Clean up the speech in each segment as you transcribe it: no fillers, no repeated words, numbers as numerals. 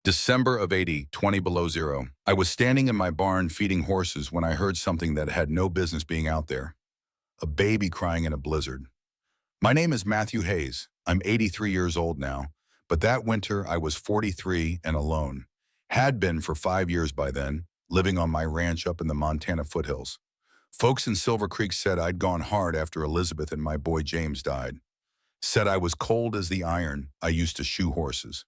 December of 80, 20 below zero. I was standing in my barn feeding horses when I heard something that had no business being out there. A baby crying in a blizzard. My name is Matthew Hayes. I'm 83 years old now, but that winter I was 43 and alone. Had been for 5 years by then, living on my ranch up in the Montana foothills. Folks in Silver Creek said I'd gone hard after Elizabeth and my boy James died. Said I was cold as the iron I used to shoe horses.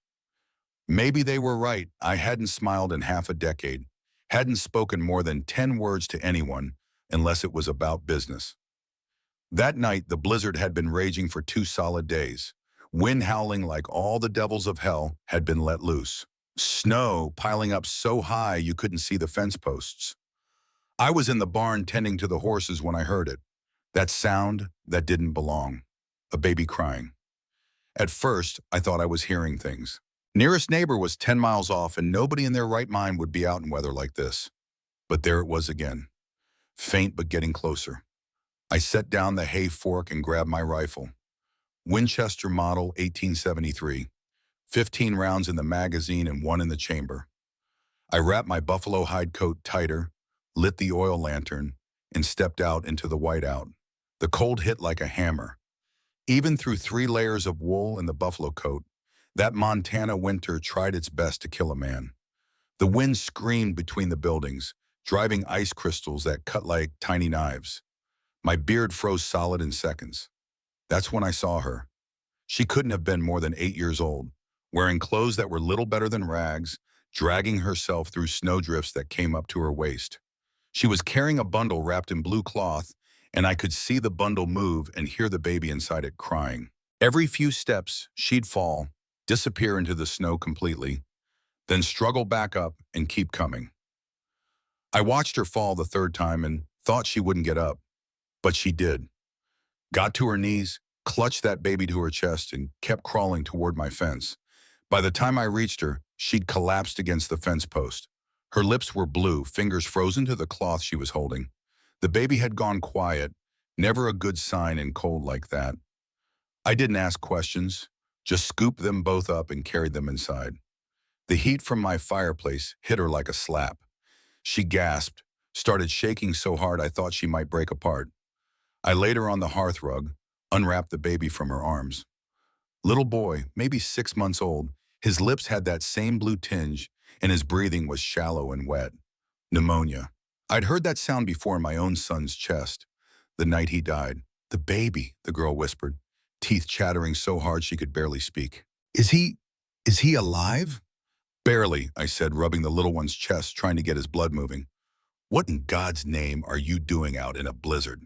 Maybe they were right. I hadn't smiled in half a decade, hadn't spoken more than 10 words to anyone unless it was about business. That night, the blizzard had been raging for 2 solid days. Wind howling like all the devils of hell had been let loose. Snow piling up so high you couldn't see the fence posts. I was in the barn tending to the horses when I heard it. That sound that didn't belong. A baby crying. At first, I thought I was hearing things. Nearest neighbor was 10 miles off and nobody in their right mind would be out in weather like this. But there it was again. Faint but getting closer. I set down the hay fork and grabbed my rifle. Winchester model 1873. 15 rounds in the magazine and 1 in the chamber. I wrapped my buffalo hide coat tighter, lit the oil lantern, and stepped out into the whiteout. The cold hit like a hammer. Even through 3 layers of wool and the buffalo coat, that Montana winter tried its best to kill a man. The wind screamed between the buildings, driving ice crystals that cut like tiny knives. My beard froze solid in seconds. That's when I saw her. She couldn't have been more than 8 years old, wearing clothes that were little better than rags, dragging herself through snowdrifts that came up to her waist. She was carrying a bundle wrapped in blue cloth, and I could see the bundle move and hear the baby inside it crying. Every few steps, she'd fall, disappear into the snow completely, then struggle back up and keep coming. I watched her fall the 3rd time and thought she wouldn't get up, but she did. Got to her knees, clutched that baby to her chest, and kept crawling toward my fence. By the time I reached her, she'd collapsed against the fence post. Her lips were blue, fingers frozen to the cloth she was holding. The baby had gone quiet, never a good sign in cold like that. I didn't ask questions, just scooped them both up and carried them inside. The heat from my fireplace hit her like a slap. She gasped, started shaking so hard I thought she might break apart. I laid her on the hearth rug, unwrapped the baby from her arms. Little boy, maybe 6 months old, his lips had that same blue tinge, and his breathing was shallow and wet. Pneumonia. I'd heard that sound before in my own son's chest, the night he died. The baby, the girl whispered, teeth chattering so hard she could barely speak. Is he alive? Barely, I said, rubbing the little one's chest, trying to get his blood moving. What in God's name are you doing out in a blizzard?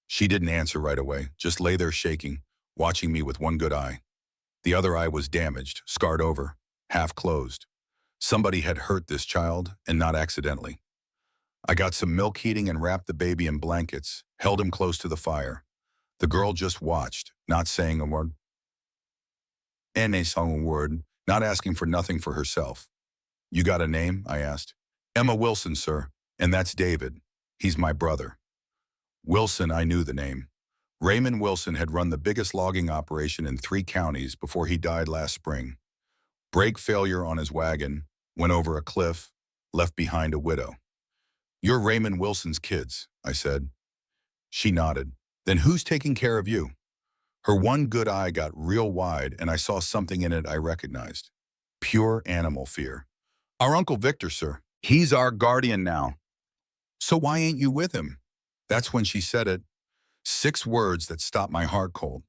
She didn't answer right away, just lay there shaking, watching me with one good eye. The other eye was damaged, scarred over, half closed. Somebody had hurt this child, and not accidentally. I got some milk heating and wrapped the baby in blankets, held him close to the fire. The girl just watched, not saying a word. Not asking for nothing for herself. You got a name? I asked. Emma Wilson, sir, and that's David. He's my brother. Wilson, I knew the name. Raymond Wilson had run the biggest logging operation in 3 counties before he died last spring. Brake failure on his wagon, went over a cliff, left behind a widow. You're Raymond Wilson's kids, I said. She nodded. Then who's taking care of you? Her one good eye got real wide, and I saw something in it I recognized. Pure animal fear. Our Uncle Victor, sir. He's our guardian now. So why ain't you with him? That's when she said it. 6 words that stopped my heart cold.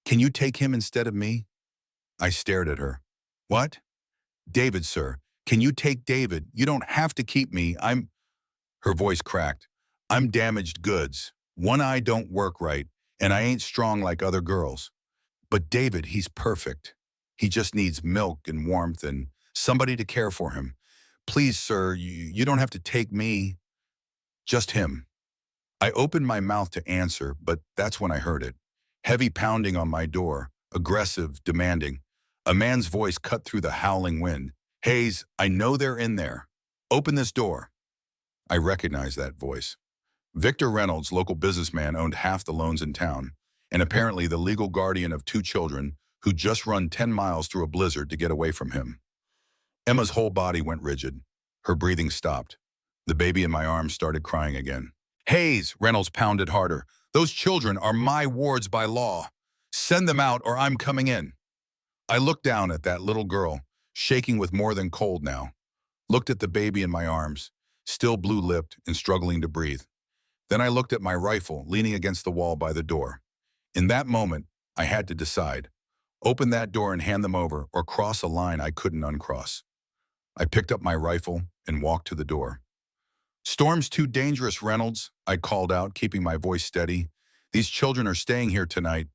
Can you take him instead of me? I stared at her. What? David, sir. Can you take David? You don't have to keep me. Her voice cracked. I'm damaged goods. One eye don't work right, and I ain't strong like other girls. But David, he's perfect. He just needs milk and warmth and somebody to care for him. Please, sir, you don't have to take me. Just him. I opened my mouth to answer, but that's when I heard it. Heavy pounding on my door, aggressive, demanding. A man's voice cut through the howling wind. Hayes, I know they're in there. Open this door. I recognized that voice. Victor Reynolds, local businessman, owned half the loans in town, and apparently the legal guardian of 2 children who'd just run 10 miles through a blizzard to get away from him. Emma's whole body went rigid. Her breathing stopped. The baby in my arms started crying again. Hayes, Reynolds pounded harder. Those children are my wards by law. Send them out or I'm coming in. I looked down at that little girl, shaking with more than cold now. Looked at the baby in my arms, still blue-lipped and struggling to breathe. Then I looked at my rifle leaning against the wall by the door. In that moment, I had to decide. Open that door and hand them over or cross a line I couldn't uncross. I picked up my rifle and walked to the door. Storm's too dangerous, Reynolds, I called out, keeping my voice steady. These children are staying here tonight.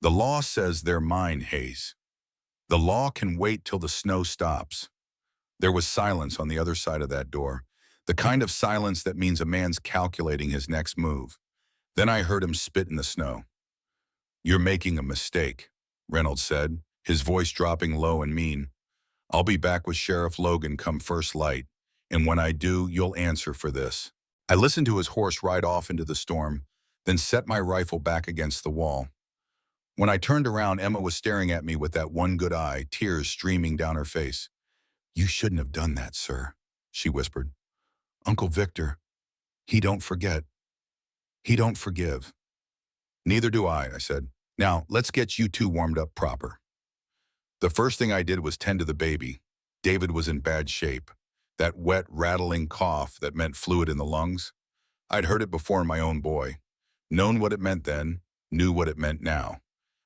The law says they're mine, Hayes. The law can wait till the snow stops. There was silence on the other side of that door, the kind of silence that means a man's calculating his next move. Then I heard him spit in the snow. You're making a mistake, Reynolds said, his voice dropping low and mean. I'll be back with Sheriff Logan come first light, and when I do, you'll answer for this. I listened to his horse ride off into the storm, then set my rifle back against the wall. When I turned around, Emma was staring at me with that one good eye, tears streaming down her face. You shouldn't have done that, sir, she whispered. Uncle Victor, he don't forget. He don't forgive. Neither do I said. Now, let's get you two warmed up proper. The first thing I did was tend to the baby. David was in bad shape. That wet, rattling cough that meant fluid in the lungs. I'd heard it before in my own boy. Known what it meant then, knew what it meant now.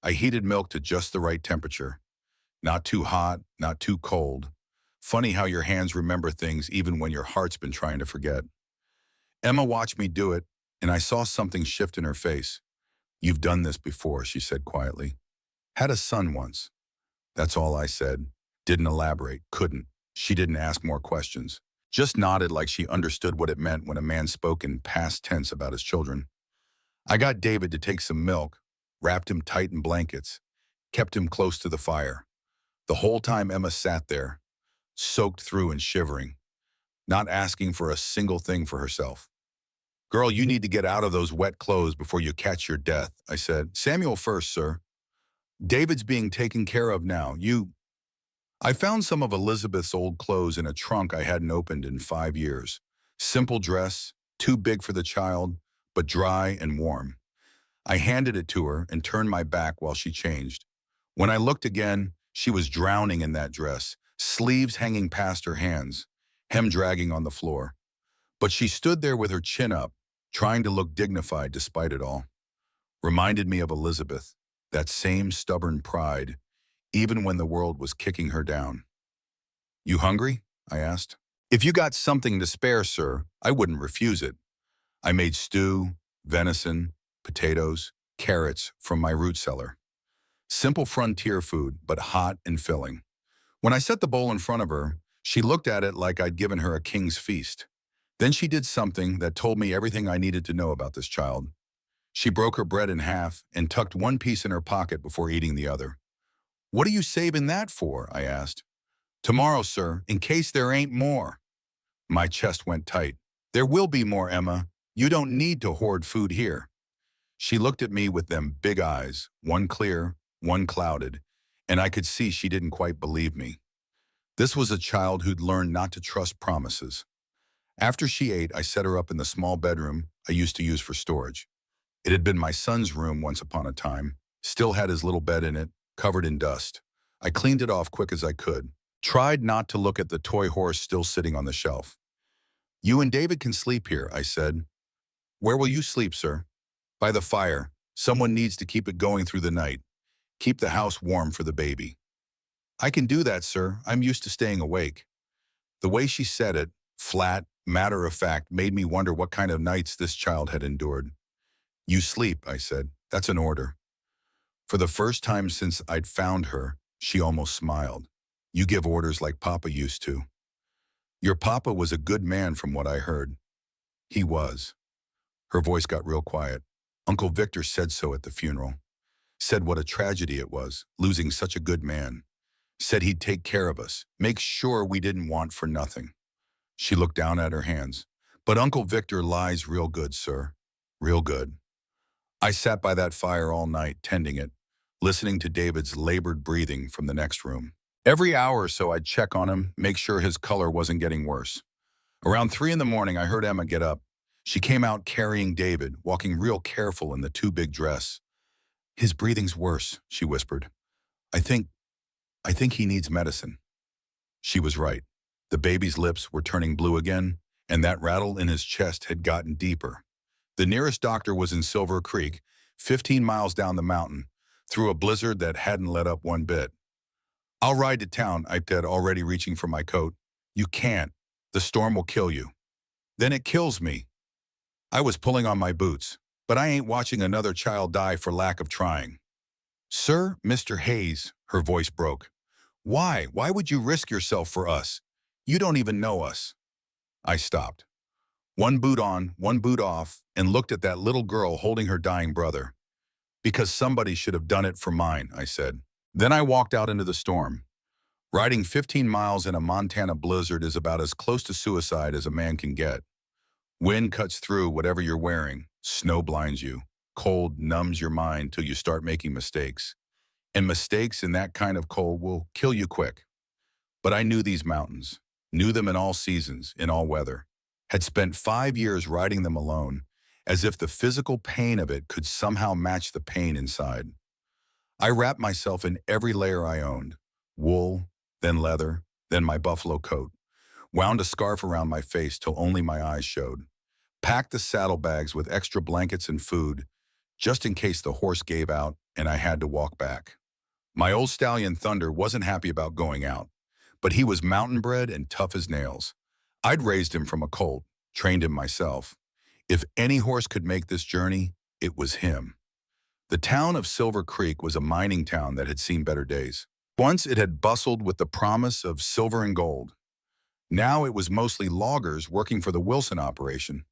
I heated milk to just the right temperature. Not too hot, not too cold. Funny how your hands remember things even when your heart's been trying to forget. Emma watched me do it, and I saw something shift in her face. You've done this before, she said quietly. Had a son once. That's all I said. Didn't elaborate, couldn't. She didn't ask more questions. Just nodded like she understood what it meant when a man spoke in past tense about his children. I got David to take some milk, wrapped him tight in blankets, kept him close to the fire. The whole time Emma sat there, soaked through and shivering, not asking for a single thing for herself. Girl, you need to get out of those wet clothes before you catch your death, I said. Samuel first, sir. David's being taken care of now. I found some of Elizabeth's old clothes in a trunk I hadn't opened in 5 years. Simple dress, too big for the child, but dry and warm. I handed it to her and turned my back while she changed. When I looked again, she was drowning in that dress, sleeves hanging past her hands, hem dragging on the floor. But she stood there with her chin up, trying to look dignified despite it all. Reminded me of Elizabeth, that same stubborn pride, even when the world was kicking her down. You hungry? I asked. If you got something to spare, sir, I wouldn't refuse it. I made stew, venison, potatoes, carrots from my root cellar. Simple frontier food, but hot and filling. When I set the bowl in front of her, she looked at it like I'd given her a king's feast. Then she did something that told me everything I needed to know about this child. She broke her bread in half and tucked one piece in her pocket before eating the other. What are you saving that for? I asked. Tomorrow, sir, in case there ain't more. My chest went tight. There will be more, Emma. You don't need to hoard food here. She looked at me with them big eyes, one clear, one clouded, and I could see she didn't quite believe me. This was a child who'd learned not to trust promises. After she ate, I set her up in the small bedroom I used to use for storage. It had been my son's room once upon a time, still had his little bed in it, covered in dust. I cleaned it off quick as I could, tried not to look at the toy horse still sitting on the shelf. You and David can sleep here, I said. Where will you sleep, sir? By the fire. Someone needs to keep it going through the night. Keep the house warm for the baby. I can do that, sir. I'm used to staying awake. The way she said it, flat, matter of fact, made me wonder what kind of nights this child had endured. You sleep, I said. That's an order. For the first time since I'd found her, she almost smiled. You give orders like Papa used to. Your Papa was a good man from what I heard. He was. Her voice got real quiet. Uncle Victor said so at the funeral. Said what a tragedy it was, losing such a good man. Said he'd take care of us, make sure we didn't want for nothing. She looked down at her hands. But Uncle Victor lies real good, sir. Real good. I sat by that fire all night, tending it, listening to David's labored breathing from the next room. Every hour or so, I'd check on him, make sure his color wasn't getting worse. Around 3 in the morning, I heard Emma get up. She came out carrying David, walking real careful in the too big dress. His breathing's worse, she whispered. I think, I think he needs medicine. She was right. The baby's lips were turning blue again, and that rattle in his chest had gotten deeper. The nearest doctor was in Silver Creek, 15 miles down the mountain, through a blizzard that hadn't let up one bit. I'll ride to town, I said, already reaching for my coat. You can't. The storm will kill you. Then it kills me. I was pulling on my boots, but I ain't watching another child die for lack of trying. Sir, Mr. Hayes, her voice broke. Why? Why would you risk yourself for us? You don't even know us. I stopped. One boot on, one boot off, and looked at that little girl holding her dying brother. Because somebody should have done it for mine, I said. Then I walked out into the storm. Riding 15 miles in a Montana blizzard is about as close to suicide as a man can get. Wind cuts through whatever you're wearing. Snow blinds you. Cold numbs your mind till you start making mistakes. And mistakes in that kind of cold will kill you quick. But I knew these mountains, knew them in all seasons, in all weather, had spent 5 years riding them alone, as if the physical pain of it could somehow match the pain inside. I wrapped myself in every layer I owned, wool, then leather, then my buffalo coat, wound a scarf around my face till only my eyes showed, packed the saddlebags with extra blankets and food, just in case the horse gave out and I had to walk back. My old stallion Thunder wasn't happy about going out, but he was mountain bred and tough as nails. I'd raised him from a colt, trained him myself. If any horse could make this journey, it was him. The town of Silver Creek was a mining town that had seen better days. Once it had bustled with the promise of silver and gold. Now it was mostly loggers working for the Wilson operation,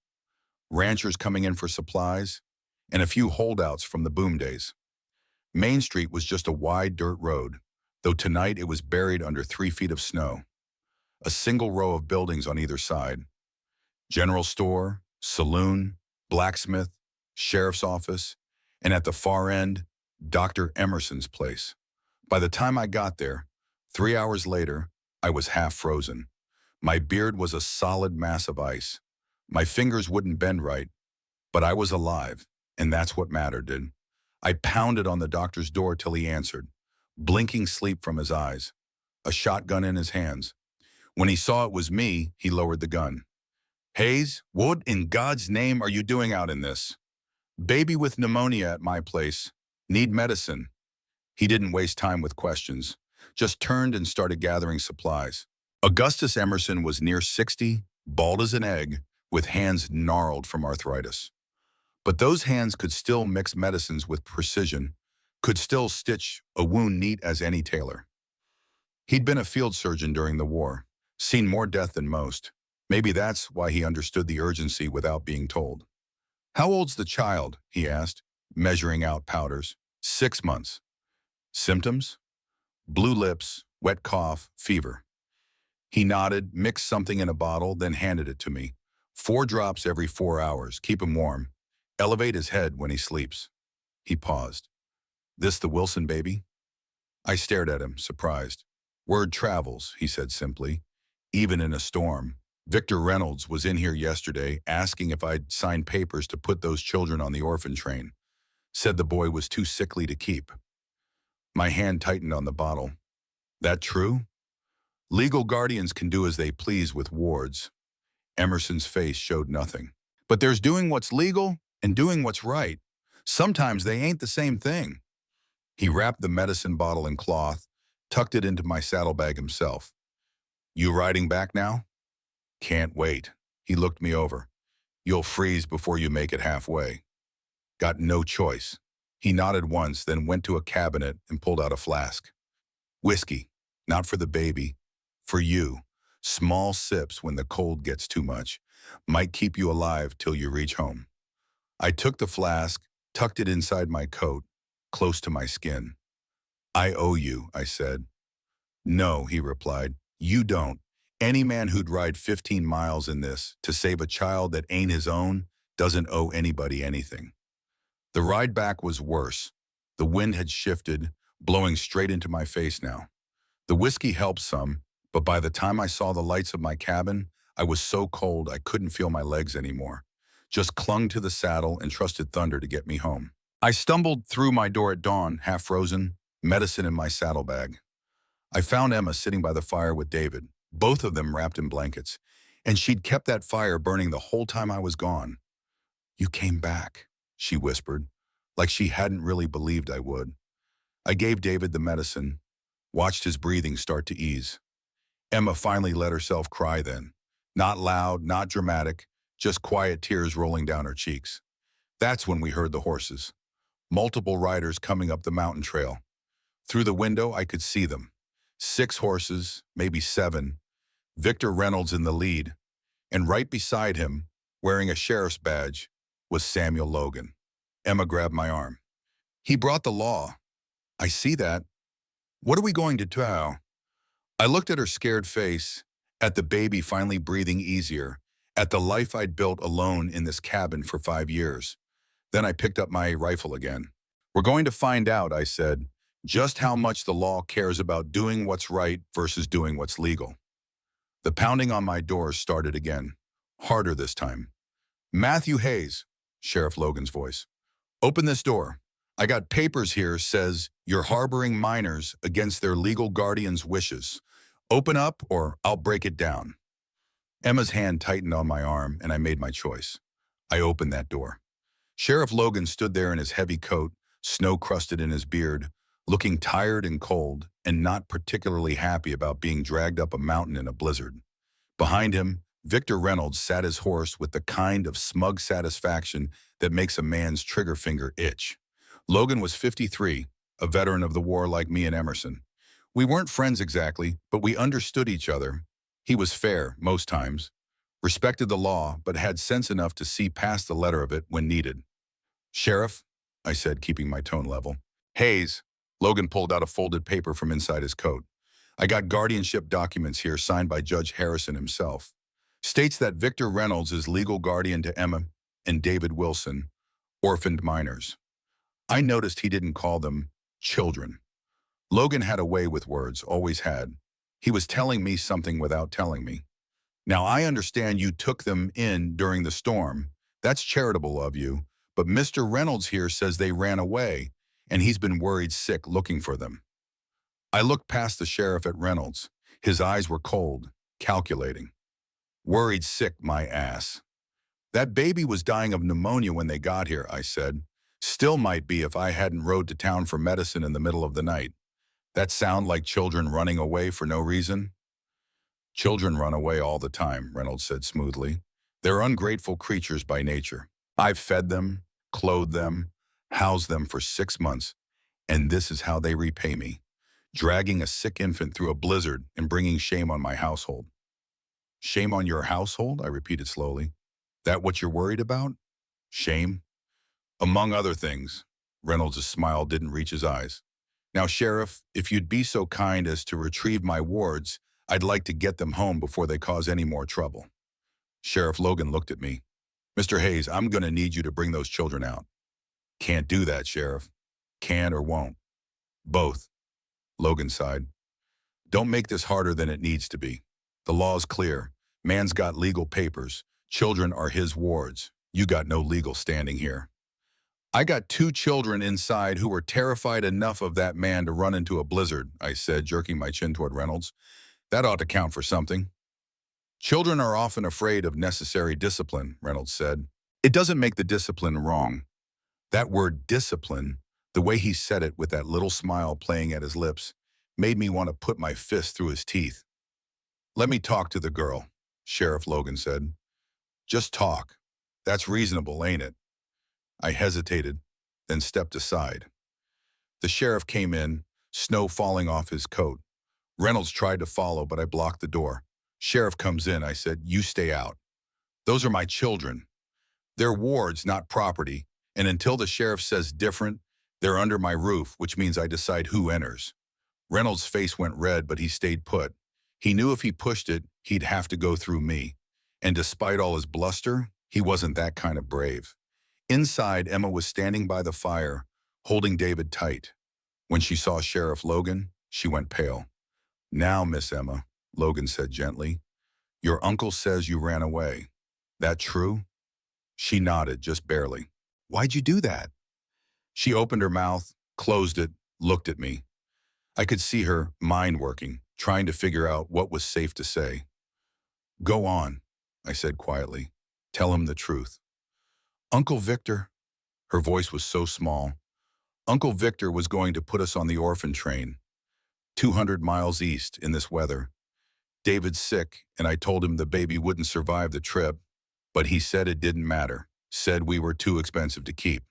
ranchers coming in for supplies, and a few holdouts from the boom days. Main Street was just a wide dirt road, though tonight it was buried under 3 feet of snow. A single row of buildings on either side. General store, saloon, blacksmith, sheriff's office, and at the far end, Dr. Emerson's place. By the time I got there, 3 hours later, I was half frozen. My beard was a solid mass of ice. My fingers wouldn't bend right, but I was alive, and that's what mattered, dude. I pounded on the doctor's door till he answered, blinking sleep from his eyes, a shotgun in his hands. When he saw it was me, he lowered the gun. Hayes, what in God's name are you doing out in this? Baby with pneumonia at my place. Need medicine. He didn't waste time with questions, just turned and started gathering supplies. Augustus Emerson was near 60, bald as an egg, with hands gnarled from arthritis. But those hands could still mix medicines with precision, could still stitch a wound neat as any tailor. He'd been a field surgeon during the war, seen more death than most. Maybe that's why he understood the urgency without being told. How old's the child? He asked, measuring out powders. 6 months. Symptoms? Blue lips, wet cough, fever. He nodded, mixed something in a bottle, then handed it to me. 4 drops every 4 hours. Keep him warm. Elevate his head when he sleeps. He paused. This the Wilson baby? I stared at him, surprised. Word travels, he said simply. Even in a storm. Victor Reynolds was in here yesterday asking if I'd signed papers to put those children on the orphan train. Said the boy was too sickly to keep. My hand tightened on the bottle. That true? Legal guardians can do as they please with wards. Emerson's face showed nothing. But there's doing what's legal and doing what's right. Sometimes they ain't the same thing. He wrapped the medicine bottle in cloth, tucked it into my saddlebag himself. You riding back now? Can't wait. He looked me over. You'll freeze before you make it halfway. Got no choice. He nodded once, then went to a cabinet and pulled out a flask. Whiskey, not for the baby, for you. Small sips when the cold gets too much. Might keep you alive till you reach home. I took the flask, tucked it inside my coat, close to my skin. I owe you, I said. No, he replied. You don't. Any man who'd ride 15 miles in this to save a child that ain't his own doesn't owe anybody anything. The ride back was worse. The wind had shifted, blowing straight into my face now. The whiskey helped some, but by the time I saw the lights of my cabin, I was so cold I couldn't feel my legs anymore. Just clung to the saddle and trusted thunder to get me home. I stumbled through my door at dawn, half frozen, medicine in my saddlebag. I found Emma sitting by the fire with David, both of them wrapped in blankets, and she'd kept that fire burning the whole time I was gone. "You came back," she whispered, like she hadn't really believed I would. I gave David the medicine, watched his breathing start to ease. Emma finally let herself cry then. Not loud, not dramatic, just quiet tears rolling down her cheeks. That's when we heard the horses. Multiple riders coming up the mountain trail. Through the window, I could see them. 6 horses, maybe 7. Victor Reynolds in the lead. And right beside him, wearing a sheriff's badge, was Samuel Logan. Emma grabbed my arm. "He brought the law." "I see that. What are we going to do?" I looked at her scared face, at the baby finally breathing easier, at the life I'd built alone in this cabin for 5 years. Then I picked up my rifle again. "We're going to find out," I said, "just how much the law cares about doing what's right versus doing what's legal." The pounding on my door started again, harder this time. "Matthew Hayes," Sheriff Logan's voice. "Open this door. I got papers here says you're harboring minors against their legal guardian's wishes. Open up or I'll break it down." Emma's hand tightened on my arm and I made my choice. I opened that door. Sheriff Logan stood there in his heavy coat, snow-crusted in his beard, looking tired and cold and not particularly happy about being dragged up a mountain in a blizzard. Behind him, Victor Reynolds sat his horse with the kind of smug satisfaction that makes a man's trigger finger itch. Logan was 53, a veteran of the war like me and Emerson. We weren't friends exactly, but we understood each other. He was fair, most times, respected the law, but had sense enough to see past the letter of it when needed. "Sheriff," I said, keeping my tone level. "Hayes," Logan pulled out a folded paper from inside his coat. "I got guardianship documents here signed by Judge Harrison himself. States that Victor Reynolds is legal guardian to Emma and David Wilson, orphaned minors." I noticed he didn't call them children. Logan had a way with words, always had. He was telling me something without telling me. "Now, I understand you took them in during the storm. That's charitable of you, but Mr. Reynolds here says they ran away, and he's been worried sick looking for them." I looked past the sheriff at Reynolds. His eyes were cold, calculating. "Worried sick, my ass. That baby was dying of pneumonia when they got here," I said. "Still might be if I hadn't rode to town for medicine in the middle of the night. That sound like children running away for no reason?" "Children run away all the time," Reynolds said smoothly. "They're ungrateful creatures by nature. I've fed them, clothed them, housed them for 6 months, and this is how they repay me. Dragging a sick infant through a blizzard and bringing shame on my household." "Shame on your household?" I repeated slowly. "That what you're worried about? Shame?" "Among other things." Reynolds' smile didn't reach his eyes. "Now, Sheriff, if you'd be so kind as to retrieve my wards, I'd like to get them home before they cause any more trouble." Sheriff Logan looked at me. "Mr. Hayes, I'm going to need you to bring those children out." "Can't do that, Sheriff." "Can or won't?" "Both." Logan sighed. "Don't make this harder than it needs to be. The law's clear. Man's got legal papers. Children are his wards. You got no legal standing here." "I got 2 children inside who were terrified enough of that man to run into a blizzard," I said, jerking my chin toward Reynolds. "That ought to count for something." "Children are often afraid of necessary discipline," Reynolds said. "It doesn't make the discipline wrong." That word discipline, the way he said it with that little smile playing at his lips, made me want to put my fist through his teeth. "Let me talk to the girl," Sheriff Logan said. "Just talk. That's reasonable, ain't it?" I hesitated, then stepped aside. The sheriff came in, snow falling off his coat. Reynolds tried to follow, but I blocked the door. "Sheriff comes in," I said. "You stay out. Those are my children. They're wards, not property, and until the sheriff says different, they're under my roof, which means I decide who enters." Reynolds' face went red, but he stayed put. He knew if he pushed it, he'd have to go through me. And despite all his bluster, he wasn't that kind of brave. Inside, Emma was standing by the fire, holding David tight. When she saw Sheriff Logan, she went pale. Now, Miss Emma, Logan said gently, your uncle says you ran away. That true? She nodded, just barely. Why'd you do that? She opened her mouth, closed it, looked at me. I could see her mind working, trying to figure out what was safe to say. Go on, I said quietly. Tell him the truth. Uncle Victor, her voice was so small. Uncle Victor was going to put us on the orphan train, 200 miles east in this weather. David's sick, and I told him the baby wouldn't survive the trip, but he said it didn't matter, said we were too expensive to keep.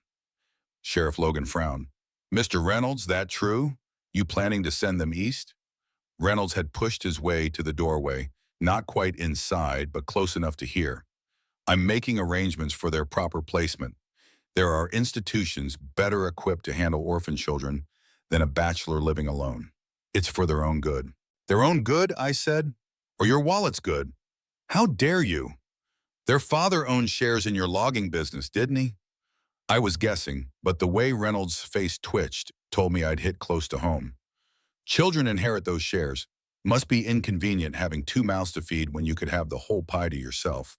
Sheriff Logan frowned. Mr. Reynolds, that true? You planning to send them east? Reynolds had pushed his way to the doorway, not quite inside, but close enough to hear. I'm making arrangements for their proper placement. There are institutions better equipped to handle orphan children than a bachelor living alone. It's for their own good. Their own good, I said? Or your wallet's good? How dare you? Their father owned shares in your logging business, didn't he? I was guessing, but the way Reynolds' face twitched told me I'd hit close to home. Children inherit those shares. Must be inconvenient having two mouths to feed when you could have the whole pie to yourself.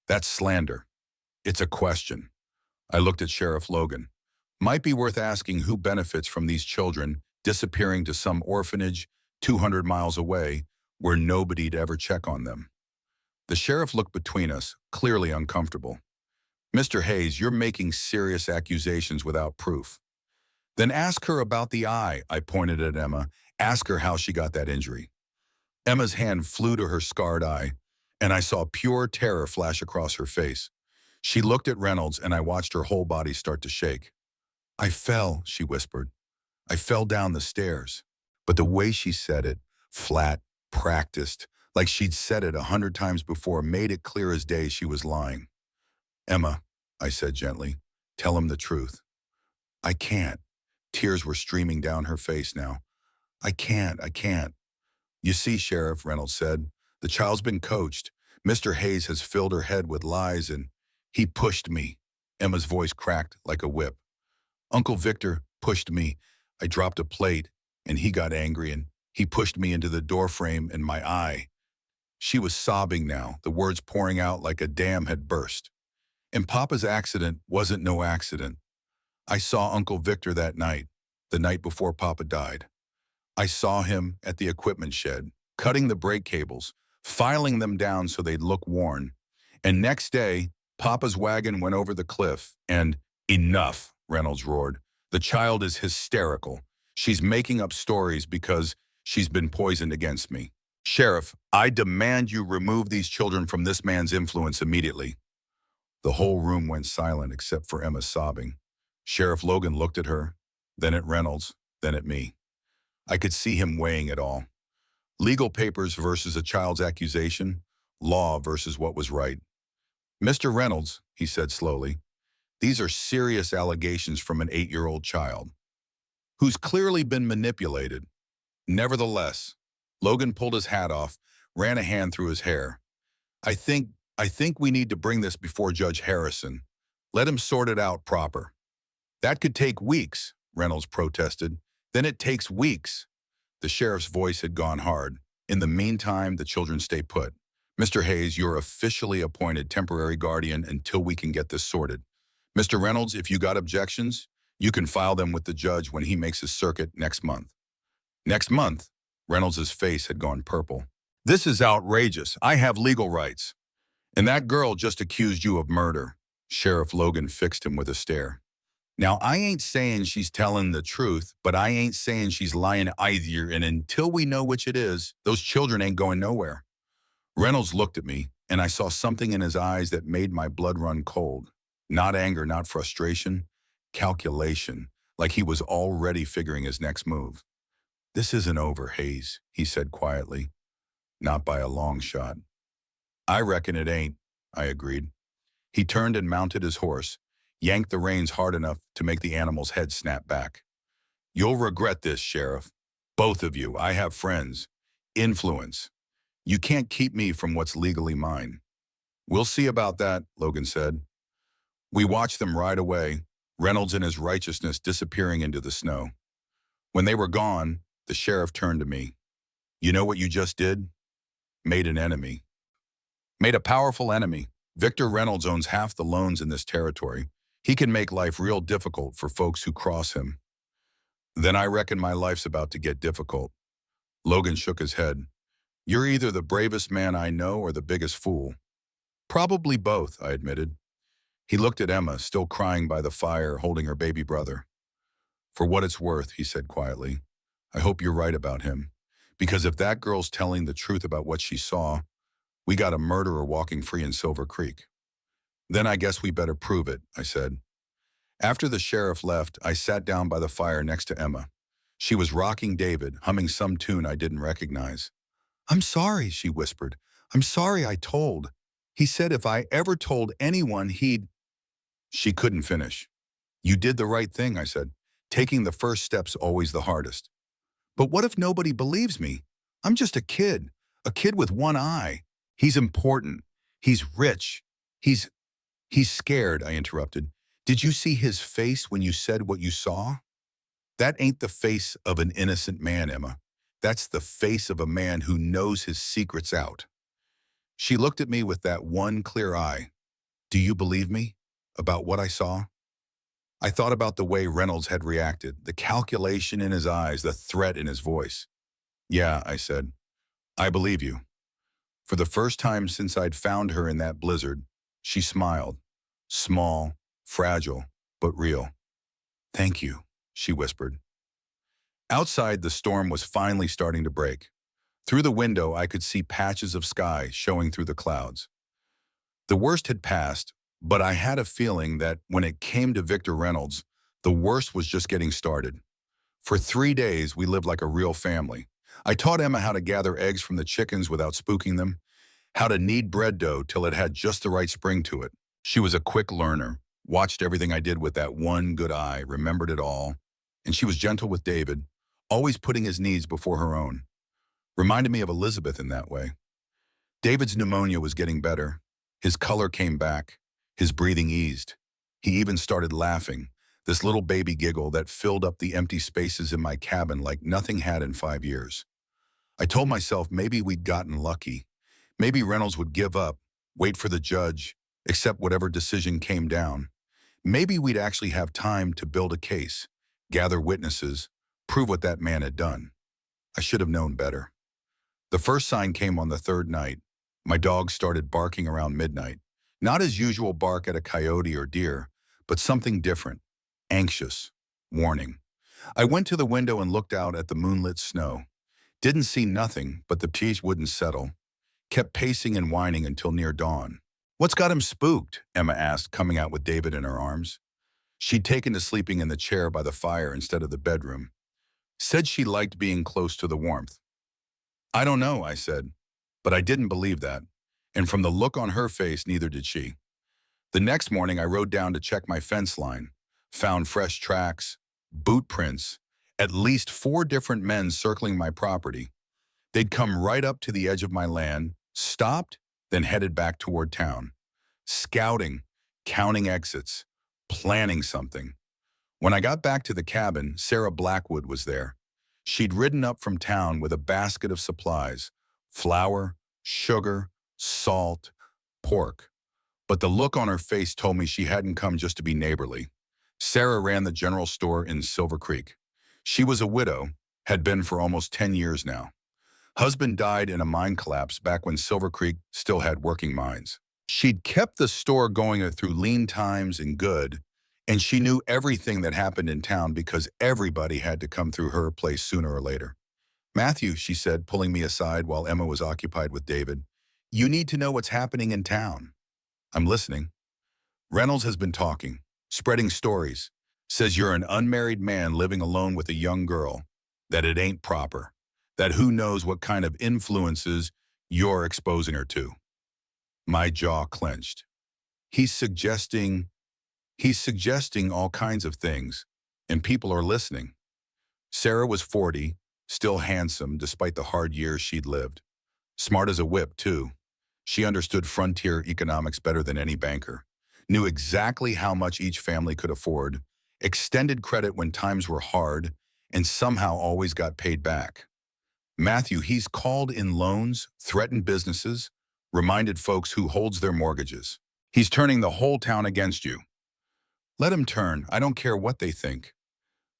That's slander. It's a question. I looked at Sheriff Logan. Might be worth asking who benefits from these children disappearing to some orphanage 200 miles away where nobody'd ever check on them. The sheriff looked between us, clearly uncomfortable. Mr. Hayes, you're making serious accusations without proof. Then ask her about the eye, I pointed at Emma. Ask her how she got that injury. Emma's hand flew to her scarred eye, and I saw pure terror flash across her face. She looked at Reynolds, and I watched her whole body start to shake. I fell, she whispered. I fell down the stairs. But the way she said it, flat, practiced, like she'd said it 100 times before, made it clear as day she was lying. Emma, I said gently, tell him the truth. I can't. Tears were streaming down her face now. I can't. You see, Sheriff, Reynolds said, the child's been coached. Mr. Hayes has filled her head with lies and he pushed me. Emma's voice cracked like a whip. Uncle Victor pushed me. I dropped a plate and he got angry and he pushed me into the doorframe and my eye. She was sobbing now, the words pouring out like a dam had burst. And Papa's accident wasn't no accident. I saw Uncle Victor that night, the night before Papa died. I saw him at the equipment shed, cutting the brake cables, filing them down so they'd look worn. And next day, Papa's wagon went over the cliff and, enough, Reynolds roared. The child is hysterical. She's making up stories because she's been poisoned against me. Sheriff, I demand you remove these children from this man's influence immediately. The whole room went silent except for Emma sobbing. Sheriff Logan looked at her, then at Reynolds, then at me. I could see him weighing it all. Legal papers versus a child's accusation, law versus what was right. Mr. Reynolds, he said slowly, these are serious allegations from an 8-year-old child who's clearly been manipulated. Nevertheless, Logan pulled his hat off, ran a hand through his hair. I think we need to bring this before Judge Harrison. Let him sort it out proper. That could take weeks, Reynolds protested. Then it takes weeks. The sheriff's voice had gone hard. In the meantime, the children stay put. Mr. Hayes, you're officially appointed temporary guardian until we can get this sorted. Mr. Reynolds, if you got objections, you can file them with the judge when he makes his circuit next month. Next month? Reynolds' face had gone purple. This is outrageous. I have legal rights. And that girl just accused you of murder. Sheriff Logan fixed him with a stare. Now, I ain't saying she's telling the truth, but I ain't saying she's lying either, and until we know which it is, those children ain't going nowhere. Reynolds looked at me, and I saw something in his eyes that made my blood run cold. Not anger, not frustration, calculation, like he was already figuring his next move. This isn't over, Hayes, he said quietly. Not by a long shot. I reckon it ain't, I agreed. He turned and mounted his horse, yanked the reins hard enough to make the animal's head snap back. You'll regret this, Sheriff. Both of you. I have friends. Influence. You can't keep me from what's legally mine. We'll see about that, Logan said. We watched them ride away, Reynolds and his righteousness disappearing into the snow. When they were gone, the sheriff turned to me. You know what you just did? Made an enemy. Made a powerful enemy. Victor Reynolds owns half the loans in this territory. He can make life real difficult for folks who cross him. Then I reckon my life's about to get difficult. Logan shook his head. You're either the bravest man I know or the biggest fool. Probably both, I admitted. He looked at Emma, still crying by the fire, holding her baby brother. For what it's worth, he said quietly, I hope you're right about him. Because if that girl's telling the truth about what she saw, we got a murderer walking free in Silver Creek. Then I guess we better prove it, I said. After the sheriff left, I sat down by the fire next to Emma. She was rocking David, humming some tune I didn't recognize. I'm sorry, she whispered. I'm sorry I told. He said if I ever told anyone, he'd... She couldn't finish. You did the right thing, I said. Taking the first step's always the hardest. But what if nobody believes me? I'm just a kid with one eye. He's important. He's rich. He's scared, I interrupted. Did you see his face when you said what you saw? That ain't the face of an innocent man, Emma. That's the face of a man who knows his secret's out. She looked at me with that one clear eye. Do you believe me? About what I saw? I thought about the way Reynolds had reacted, the calculation in his eyes, the threat in his voice. Yeah, I said. I believe you. For the first time since I'd found her in that blizzard, she smiled. Small, fragile, but real. Thank you, she whispered. Outside, the storm was finally starting to break. Through the window, I could see patches of sky showing through the clouds. The worst had passed, but I had a feeling that when it came to Victor Reynolds, the worst was just getting started. For 3 days, we lived like a real family. I taught Emma how to gather eggs from the chickens without spooking them, how to knead bread dough till it had just the right spring to it. She was a quick learner, watched everything I did with that one good eye, remembered it all, and she was gentle with David, always putting his needs before her own. Reminded me of Elizabeth in that way. David's pneumonia was getting better. His color came back. His breathing eased. He even started laughing, this little baby giggle that filled up the empty spaces in my cabin like nothing had in 5 years. I told myself maybe we'd gotten lucky. Maybe Reynolds would give up, wait for the judge, accept whatever decision came down. Maybe we'd actually have time to build a case, gather witnesses, prove what that man had done. I should have known better. The first sign came on the third night. My dog started barking around midnight. Not his usual bark at a coyote or deer, but something different, anxious, warning. I went to the window and looked out at the moonlit snow. Didn't see nothing, but the peace wouldn't settle. Kept pacing and whining until near dawn. What's got him spooked? Emma asked, coming out with David in her arms. She'd taken to sleeping in the chair by the fire instead of the bedroom. Said she liked being close to the warmth. I don't know, I said, but I didn't believe that. And from the look on her face, neither did she. The next morning, I rode down to check my fence line, found fresh tracks, boot prints, at least 4 different men circling my property. They'd come right up to the edge of my land, stopped, then headed back toward town. Scouting, counting exits, planning something. When I got back to the cabin, Sarah Blackwood was there. She'd ridden up from town with a basket of supplies, flour, sugar, salt, pork. But the look on her face told me she hadn't come just to be neighborly. Sarah ran the general store in Silver Creek. She was a widow, had been for almost 10 years now. Husband died in a mine collapse back when Silver Creek still had working mines. She'd kept the store going through lean times and good, and she knew everything that happened in town because everybody had to come through her place sooner or later. Matthew, she said, pulling me aside while Emma was occupied with David, you need to know what's happening in town. I'm listening. Reynolds has been talking, spreading stories, says you're an unmarried man living alone with a young girl, that it ain't proper, that who knows what kind of influences you're exposing her to. My jaw clenched. He's suggesting all kinds of things, and people are listening. Sarah was 40, still handsome despite the hard years she'd lived. Smart as a whip, too. She understood frontier economics better than any banker, knew exactly how much each family could afford, extended credit when times were hard, and somehow always got paid back. Matthew, he's called in loans, threatened businesses, reminded folks who holds their mortgages. He's turning the whole town against you. Let him turn. I don't care what they think.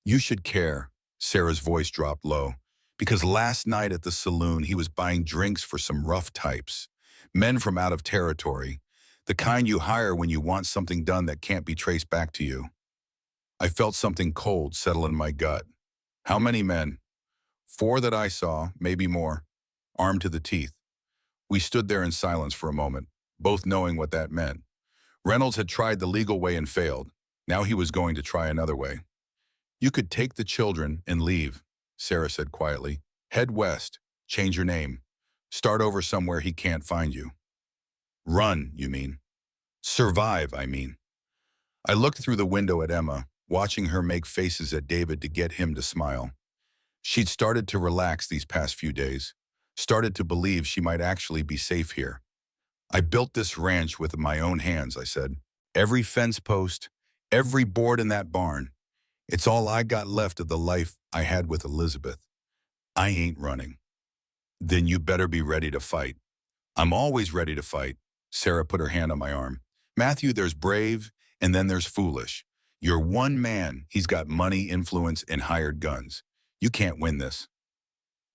You should care. Sarah's voice dropped low. Because last night at the saloon, he was buying drinks for some rough types. Men from out of territory. The kind you hire when you want something done that can't be traced back to you. I felt something cold settle in my gut. How many men? 4 that I saw, maybe more, armed to the teeth. We stood there in silence for a moment, both knowing what that meant. Reynolds had tried the legal way and failed. Now he was going to try another way. You could take the children and leave, Sarah said quietly. Head west, change your name. Start over somewhere he can't find you. Run, you mean. Survive, I mean. I looked through the window at Emma, watching her make faces at David to get him to smile. She'd started to relax these past few days, started to believe she might actually be safe here. I built this ranch with my own hands, I said. Every fence post, every board in that barn. It's all I got left of the life I had with Elizabeth. I ain't running. Then you better be ready to fight. I'm always ready to fight. Sarah put her hand on my arm. Matthew, there's brave, and then there's foolish. You're one man. He's got money, influence, and hired guns. You can't win this.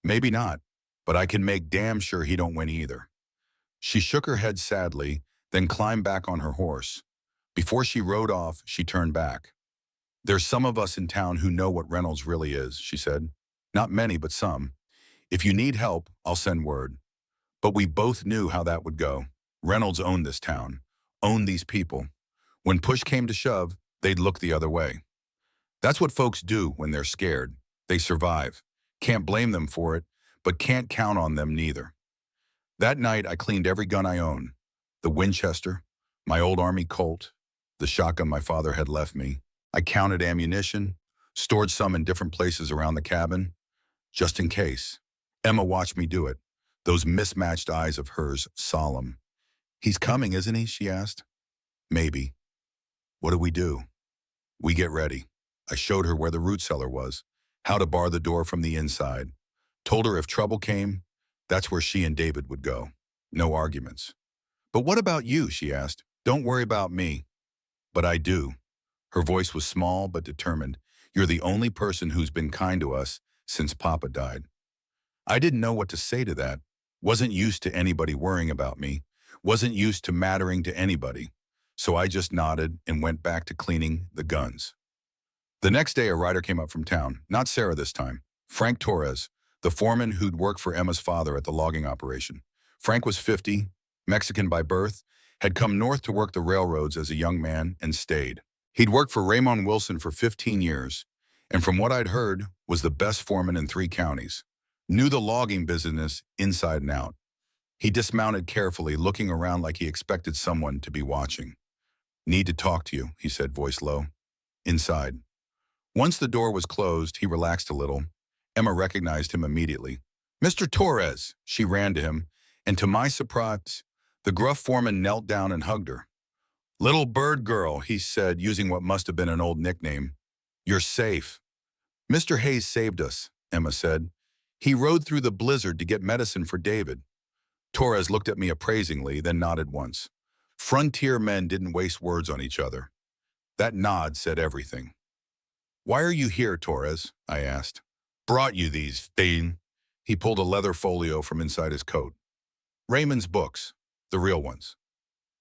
Maybe not, but I can make damn sure he don't win either. She shook her head sadly, then climbed back on her horse. Before she rode off, she turned back. There's some of us in town who know what Reynolds really is, she said. Not many, but some. If you need help, I'll send word. But we both knew how that would go. Reynolds owned this town, owned these people. When push came to shove, they'd look the other way. That's what folks do when they're scared. They survive. Can't blame them for it, but can't count on them neither. That night, I cleaned every gun I own. The Winchester, my old Army Colt, the shotgun my father had left me. I counted ammunition, stored some in different places around the cabin, just in case. Emma watched me do it, those mismatched eyes of hers solemn. He's coming, isn't he? She asked. Maybe. What do we do? We get ready. I showed her where the root cellar was, how to bar the door from the inside. Told her if trouble came, that's where she and David would go. No arguments. But what about you? She asked. Don't worry about me. But I do. Her voice was small but determined. You're the only person who's been kind to us since Papa died. I didn't know what to say to that. Wasn't used to anybody worrying about me. Wasn't used to mattering to anybody. So I just nodded and went back to cleaning the guns. The next day, a rider came up from town. Not Sarah this time. Frank Torres, the foreman who'd worked for Emma's father at the logging operation. Frank was 50, Mexican by birth, had come north to work the railroads as a young man and stayed. He'd worked for Raymond Wilson for 15 years, and from what I'd heard, was the best foreman in 3 counties. Knew the logging business inside and out. He dismounted carefully, looking around like he expected someone to be watching. Need to talk to you, he said, voice low. Inside. Once the door was closed, he relaxed a little. Emma recognized him immediately. Mr. Torres, she ran to him, and to my surprise, the gruff foreman knelt down and hugged her. Little bird girl, he said, using what must have been an old nickname. You're safe. Mr. Hayes saved us, Emma said. He rode through the blizzard to get medicine for David. Torres looked at me appraisingly, then nodded once. Frontier men didn't waste words on each other. That nod said everything. Why are you here, Torres? I asked. Brought you these, Thane. He pulled a leather folio from inside his coat. Raymond's books, the real ones.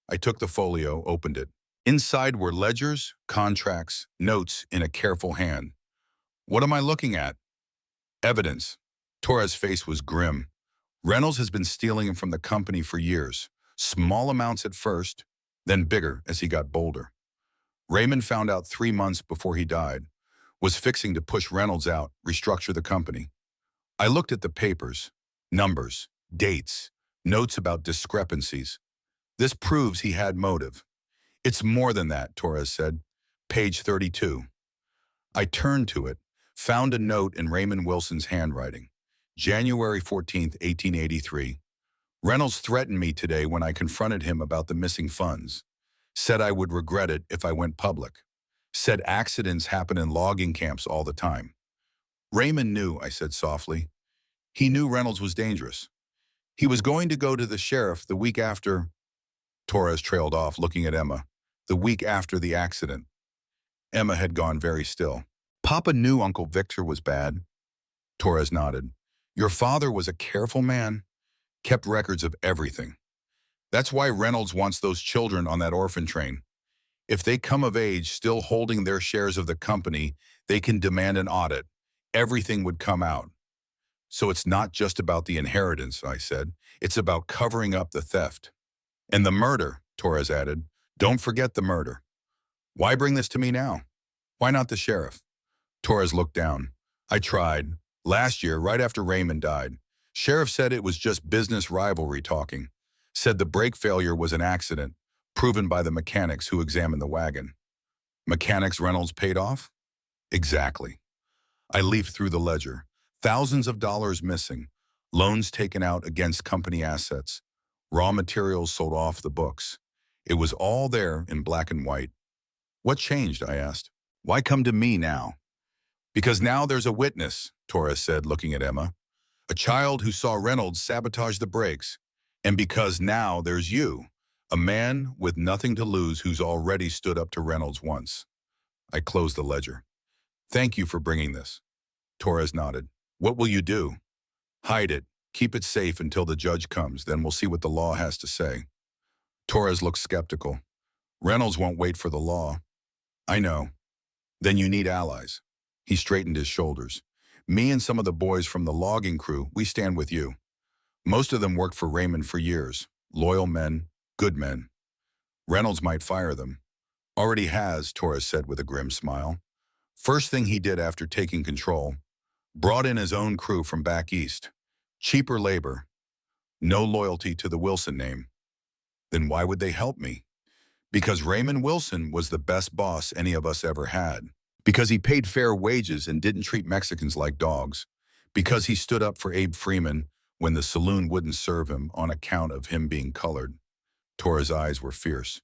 I took the folio, opened it. Inside were ledgers, contracts, notes in a careful hand. What am I looking at? Evidence. Torres' face was grim. Reynolds has been stealing him from the company for years. Small amounts at first, then bigger as he got bolder. Raymond found out 3 months before he died. Was fixing to push Reynolds out, restructure the company. I looked at the papers, numbers, dates, notes about discrepancies. This proves he had motive. It's more than that, Torres said. Page 32. I turned to it, found a note in Raymond Wilson's handwriting. January 14th, 1883. Reynolds threatened me today when I confronted him about the missing funds. Said I would regret it if I went public. Said accidents happen in logging camps all the time. Raymond knew, I said softly. He knew Reynolds was dangerous. He was going to go to the sheriff the week after. Torres trailed off, looking at Emma. The week after the accident. Emma had gone very still. Papa knew Uncle Victor was bad. Torres nodded. Your father was a careful man, kept records of everything. That's why Reynolds wants those children on that orphan train. If they come of age still holding their shares of the company, they can demand an audit. Everything would come out. So it's not just about the inheritance, I said. It's about covering up the theft. And the murder, Torres added. Don't forget the murder. Why bring this to me now? Why not the sheriff? Torres looked down. I tried. Last year, right after Raymond died. Sheriff said it was just business rivalry talking. Said the brake failure was an accident, proven by the mechanics who examined the wagon. Mechanics Reynolds paid off? Exactly. I leafed through the ledger. Thousands of dollars missing. Loans taken out against company assets. Raw materials sold off the books. It was all there in black and white. What changed, I asked. Why come to me now? Because now there's a witness, Torres said, looking at Emma. A child who saw Reynolds sabotage the brakes. And because now there's you, a man with nothing to lose who's already stood up to Reynolds once. I closed the ledger. Thank you for bringing this. Torres nodded. What will you do? Hide it. Keep it safe until the judge comes, then we'll see what the law has to say. Torres looked skeptical. Reynolds won't wait for the law. I know. Then you need allies. He straightened his shoulders. Me and some of the boys from the logging crew, we stand with you. Most of them worked for Raymond for years. Loyal men, good men. Reynolds might fire them. Already has, Torres said with a grim smile. First thing he did after taking control, brought in his own crew from back east. Cheaper labor. No loyalty to the Wilson name. Then why would they help me? Because Raymond Wilson was the best boss any of us ever had. Because he paid fair wages and didn't treat Mexicans like dogs. Because he stood up for Abe Freeman when the saloon wouldn't serve him on account of him being colored. Torres' eyes were fierce.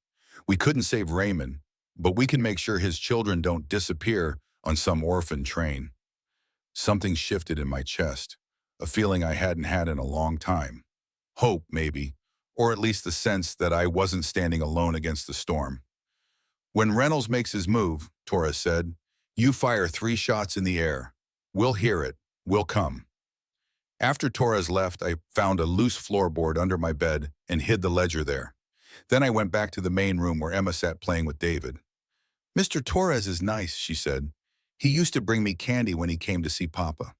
We couldn't save Raymond, but we can make sure his children don't disappear on some orphan train. Something shifted in my chest, a feeling I hadn't had in a long time. Hope, maybe, or at least the sense that I wasn't standing alone against the storm. When Reynolds makes his move, Torres said, you fire 3 shots in the air. We'll hear it. We'll come. After Torres left, I found a loose floorboard under my bed and hid the ledger there. Then I went back to the main room where Emma sat playing with David. Mr. Torres is nice, she said. He used to bring me candy when he came to see Papa.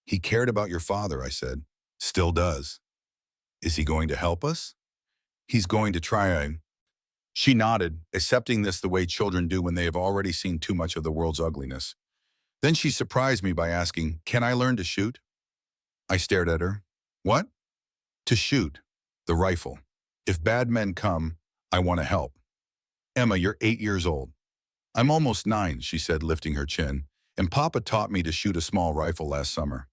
He cared about your father, I said. Still does. Is he going to help us? He's going to try. She nodded, accepting this the way children do when they have already seen too much of the world's ugliness. Then she surprised me by asking, can I learn to shoot? I stared at her. What? To shoot. The rifle. If bad men come, I want to help. Emma, you're 8 years old. I'm almost 9, she said, lifting her chin, and Papa taught me to shoot a small rifle last summer.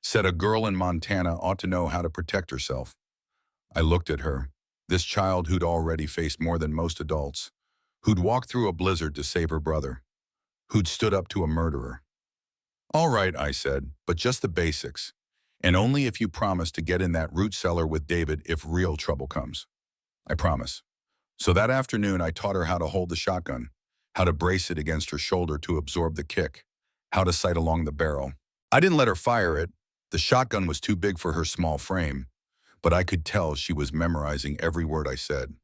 Said a girl in Montana ought to know how to protect herself. I looked at her, this child who'd already faced more than most adults, who'd walked through a blizzard to save her brother, who'd stood up to a murderer. All right, I said, but just the basics, and only if you promise to get in that root cellar with David if real trouble comes. I promise. So that afternoon, I taught her how to hold the shotgun, how to brace it against her shoulder to absorb the kick, how to sight along the barrel. I didn't let her fire it. The shotgun was too big for her small frame, but I could tell she was memorizing every word I said.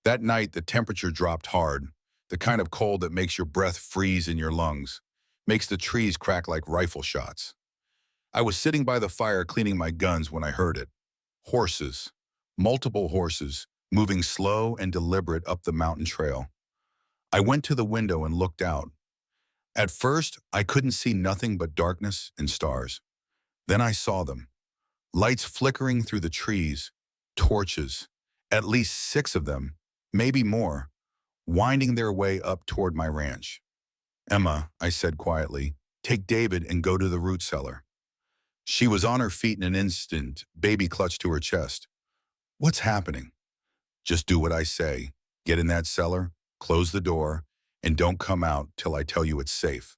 That night, the temperature dropped hard, the kind of cold that makes your breath freeze in your lungs, makes the trees crack like rifle shots. I was sitting by the fire cleaning my guns when I heard it. Horses, multiple horses, moving slow and deliberate up the mountain trail. I went to the window and looked out. At first, I couldn't see nothing but darkness and stars. Then I saw them. Lights flickering through the trees, torches, at least 6 of them, maybe more, winding their way up toward my ranch. Emma, I said quietly, take David and go to the root cellar. She was on her feet in an instant, baby clutched to her chest. What's happening? Just do what I say. Get in that cellar, close the door, and don't come out till I tell you it's safe.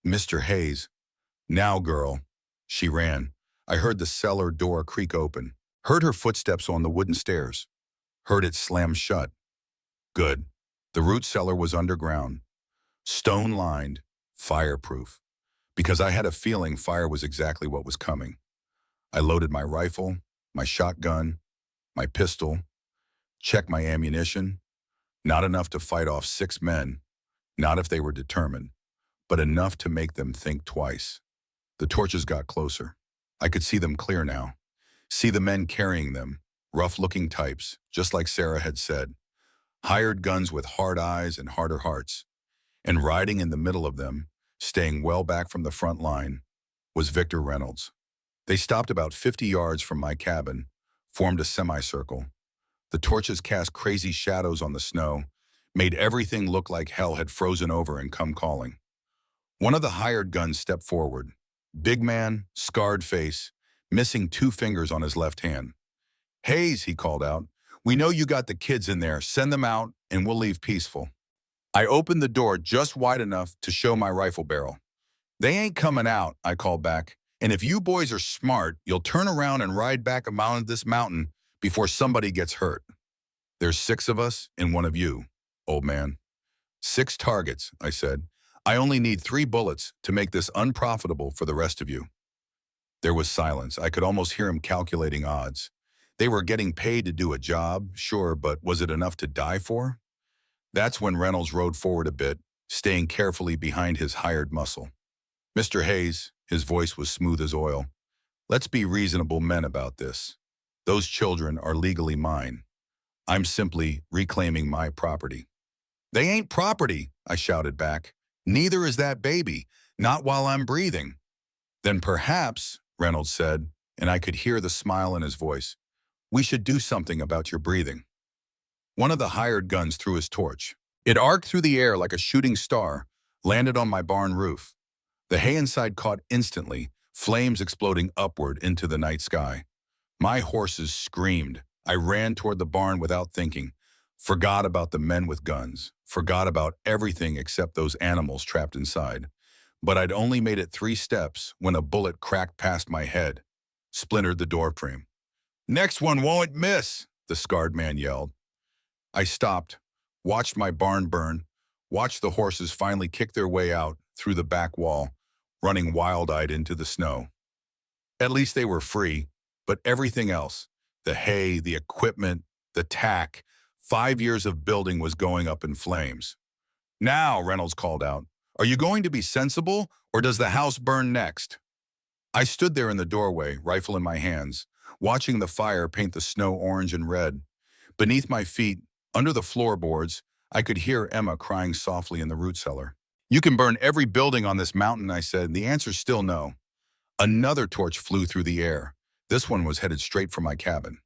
Mr. Hayes, now girl. She ran. I heard the cellar door creak open, heard her footsteps on the wooden stairs, heard it slam shut. Good. The root cellar was underground, stone-lined, fireproof, because I had a feeling fire was exactly what was coming. I loaded my rifle, my shotgun, my pistol, checked my ammunition. Not enough to fight off 6 men, not if they were determined, but enough to make them think twice. The torches got closer. I could see them clear now. See the men carrying them, rough-looking types, just like Sarah had said. Hired guns with hard eyes and harder hearts. And riding in the middle of them, staying well back from the front line, was Victor Reynolds. They stopped about 50 yards from my cabin, formed a semicircle. The torches cast crazy shadows on the snow, made everything look like hell had frozen over and come calling. One of the hired guns stepped forward. Big man, scarred face, missing 2 fingers on his left hand. "Hayes," he called out, "we know you got the kids in there. Send them out, and we'll leave peaceful." I opened the door just wide enough to show my rifle barrel. "They ain't coming out," I called back. "And if you boys are smart, you'll turn around and ride back around this mountain before somebody gets hurt. There's 6 of us and 1 of you, old man." "6 targets," I said. "I only need 3 bullets to make this unprofitable for the rest of you." There was silence. I could almost hear him calculating odds. They were getting paid to do a job, sure, but was it enough to die for? That's when Reynolds rode forward a bit, staying carefully behind his hired muscle. "Mr. Hayes," his voice was smooth as oil, "let's be reasonable men about this. Those children are legally mine. I'm simply reclaiming my property." "They ain't property," I shouted back. "Neither is that baby, not while I'm breathing." "Then perhaps," Reynolds said, and I could hear the smile in his voice, "we should do something about your breathing." One of the hired guns threw his torch. It arced through the air like a shooting star, landed on my barn roof. The hay inside caught instantly, flames exploding upward into the night sky. My horses screamed. I ran toward the barn without thinking, forgot about the men with guns, forgot about everything except those animals trapped inside. But I'd only made it 3 steps when a bullet cracked past my head, splintered the door frame. "Next one won't miss," the scarred man yelled. I stopped, watched my barn burn, watched the horses finally kick their way out through the back wall, running wild-eyed into the snow. At least they were free, but everything else, the hay, the equipment, the tack, 5 years of building was going up in flames. "Now," Reynolds called out, "are you going to be sensible, or does the house burn next?" I stood there in the doorway, rifle in my hands, watching the fire paint the snow orange and red. Beneath my feet, under the floorboards, I could hear Emma crying softly in the root cellar. "You can burn every building on this mountain," I said, and the answer's still no. Another torch flew through the air. This one was headed straight for my cabin.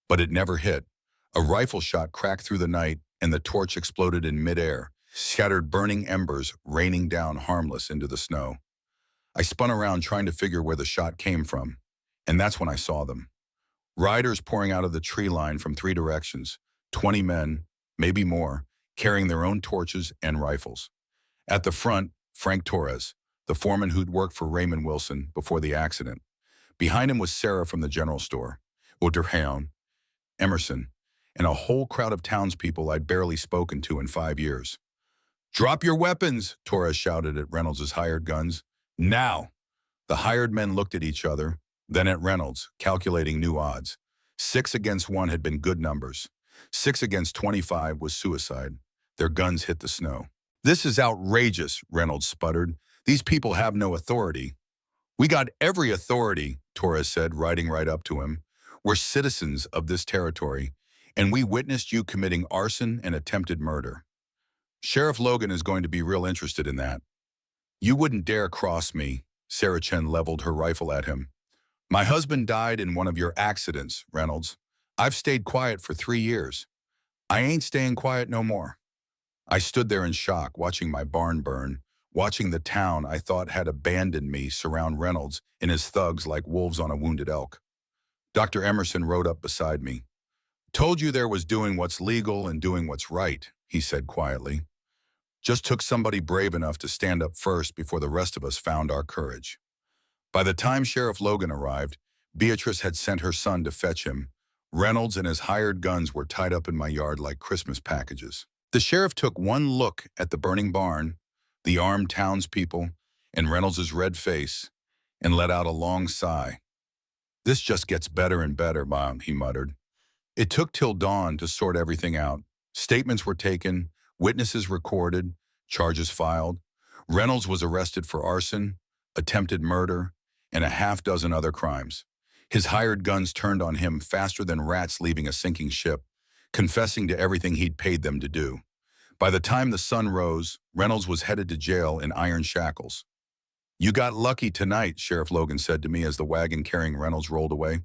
But it never hit. A rifle shot cracked through the night, and the torch exploded in midair, scattered burning embers raining down harmless into the snow. I spun around trying to figure where the shot came from, and that's when I saw them. Riders pouring out of the tree line from 3 directions, 20 men, maybe more, carrying their own torches and rifles. At the front, Frank Torres, the foreman who'd worked for Raymond Wilson before the accident. Behind him was Sarah from the general store, O'Durhan, Emerson, and a whole crowd of townspeople I'd barely spoken to in 5 years. "Drop your weapons," Torres shouted at Reynolds' hired guns. "Now!" The hired men looked at each other, then at Reynolds, calculating new odds. 6 against 1 had been good numbers. 6 against 25 was suicide. Their guns hit the snow. "This is outrageous," Reynolds sputtered. "These people have no authority." "We got every authority," Torres said, riding right up to him. "We're citizens of this territory, and we witnessed you committing arson and attempted murder. Sheriff Logan is going to be real interested in that." "You wouldn't dare cross me," Sarah Chen leveled her rifle at him. "My husband died in one of your accidents, Reynolds. I've stayed quiet for 3 years. I ain't staying quiet no more." I stood there in shock, watching my barn burn, watching the town I thought had abandoned me surround Reynolds and his thugs like wolves on a wounded elk. Dr. Emerson rode up beside me. "Told you there was doing what's legal and doing what's right," he said quietly. "Just took somebody brave enough to stand up first before the rest of us found our courage." By the time Sheriff Logan arrived, Beatrice had sent her son to fetch him. Reynolds and his hired guns were tied up in my yard like Christmas packages. The sheriff took one look at the burning barn, the armed townspeople, and Reynolds's red face, and let out a long sigh. "This just gets better and better, Mom," he muttered. It took till dawn to sort everything out. Statements were taken, witnesses recorded, charges filed. Reynolds was arrested for arson, attempted murder, and a half-dozen other crimes. His hired guns turned on him faster than rats leaving a sinking ship, confessing to everything he'd paid them to do. By the time the sun rose, Reynolds was headed to jail in iron shackles. "You got lucky tonight," Sheriff Logan said to me as the wagon carrying Reynolds rolled away.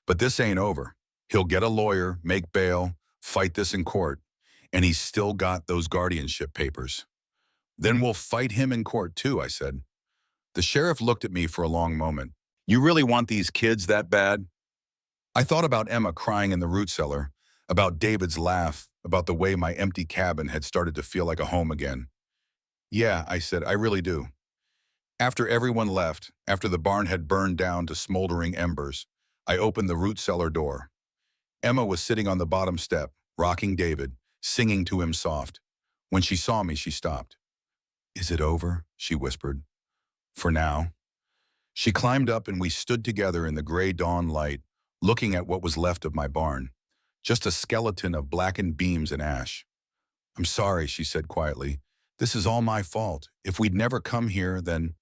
"But this ain't over. He'll get a lawyer, make bail, fight this in court, and he's still got those guardianship papers." "Then we'll fight him in court too," I said. The sheriff looked at me for a long moment. "You really want these kids that bad?" I thought about Emma crying in the root cellar, about David's laugh, about the way my empty cabin had started to feel like a home again. "Yeah," I said, "I really do." After everyone left, after the barn had burned down to smoldering embers, I opened the root cellar door. Emma was sitting on the bottom step, rocking David, singing to him soft. When she saw me, she stopped. "Is it over?" she whispered. "For now." She climbed up and we stood together in the gray dawn light, looking at what was left of my barn, just a skeleton of blackened beams and ash. "I'm sorry," she said quietly. "This is all my fault. If we'd never come here, then—"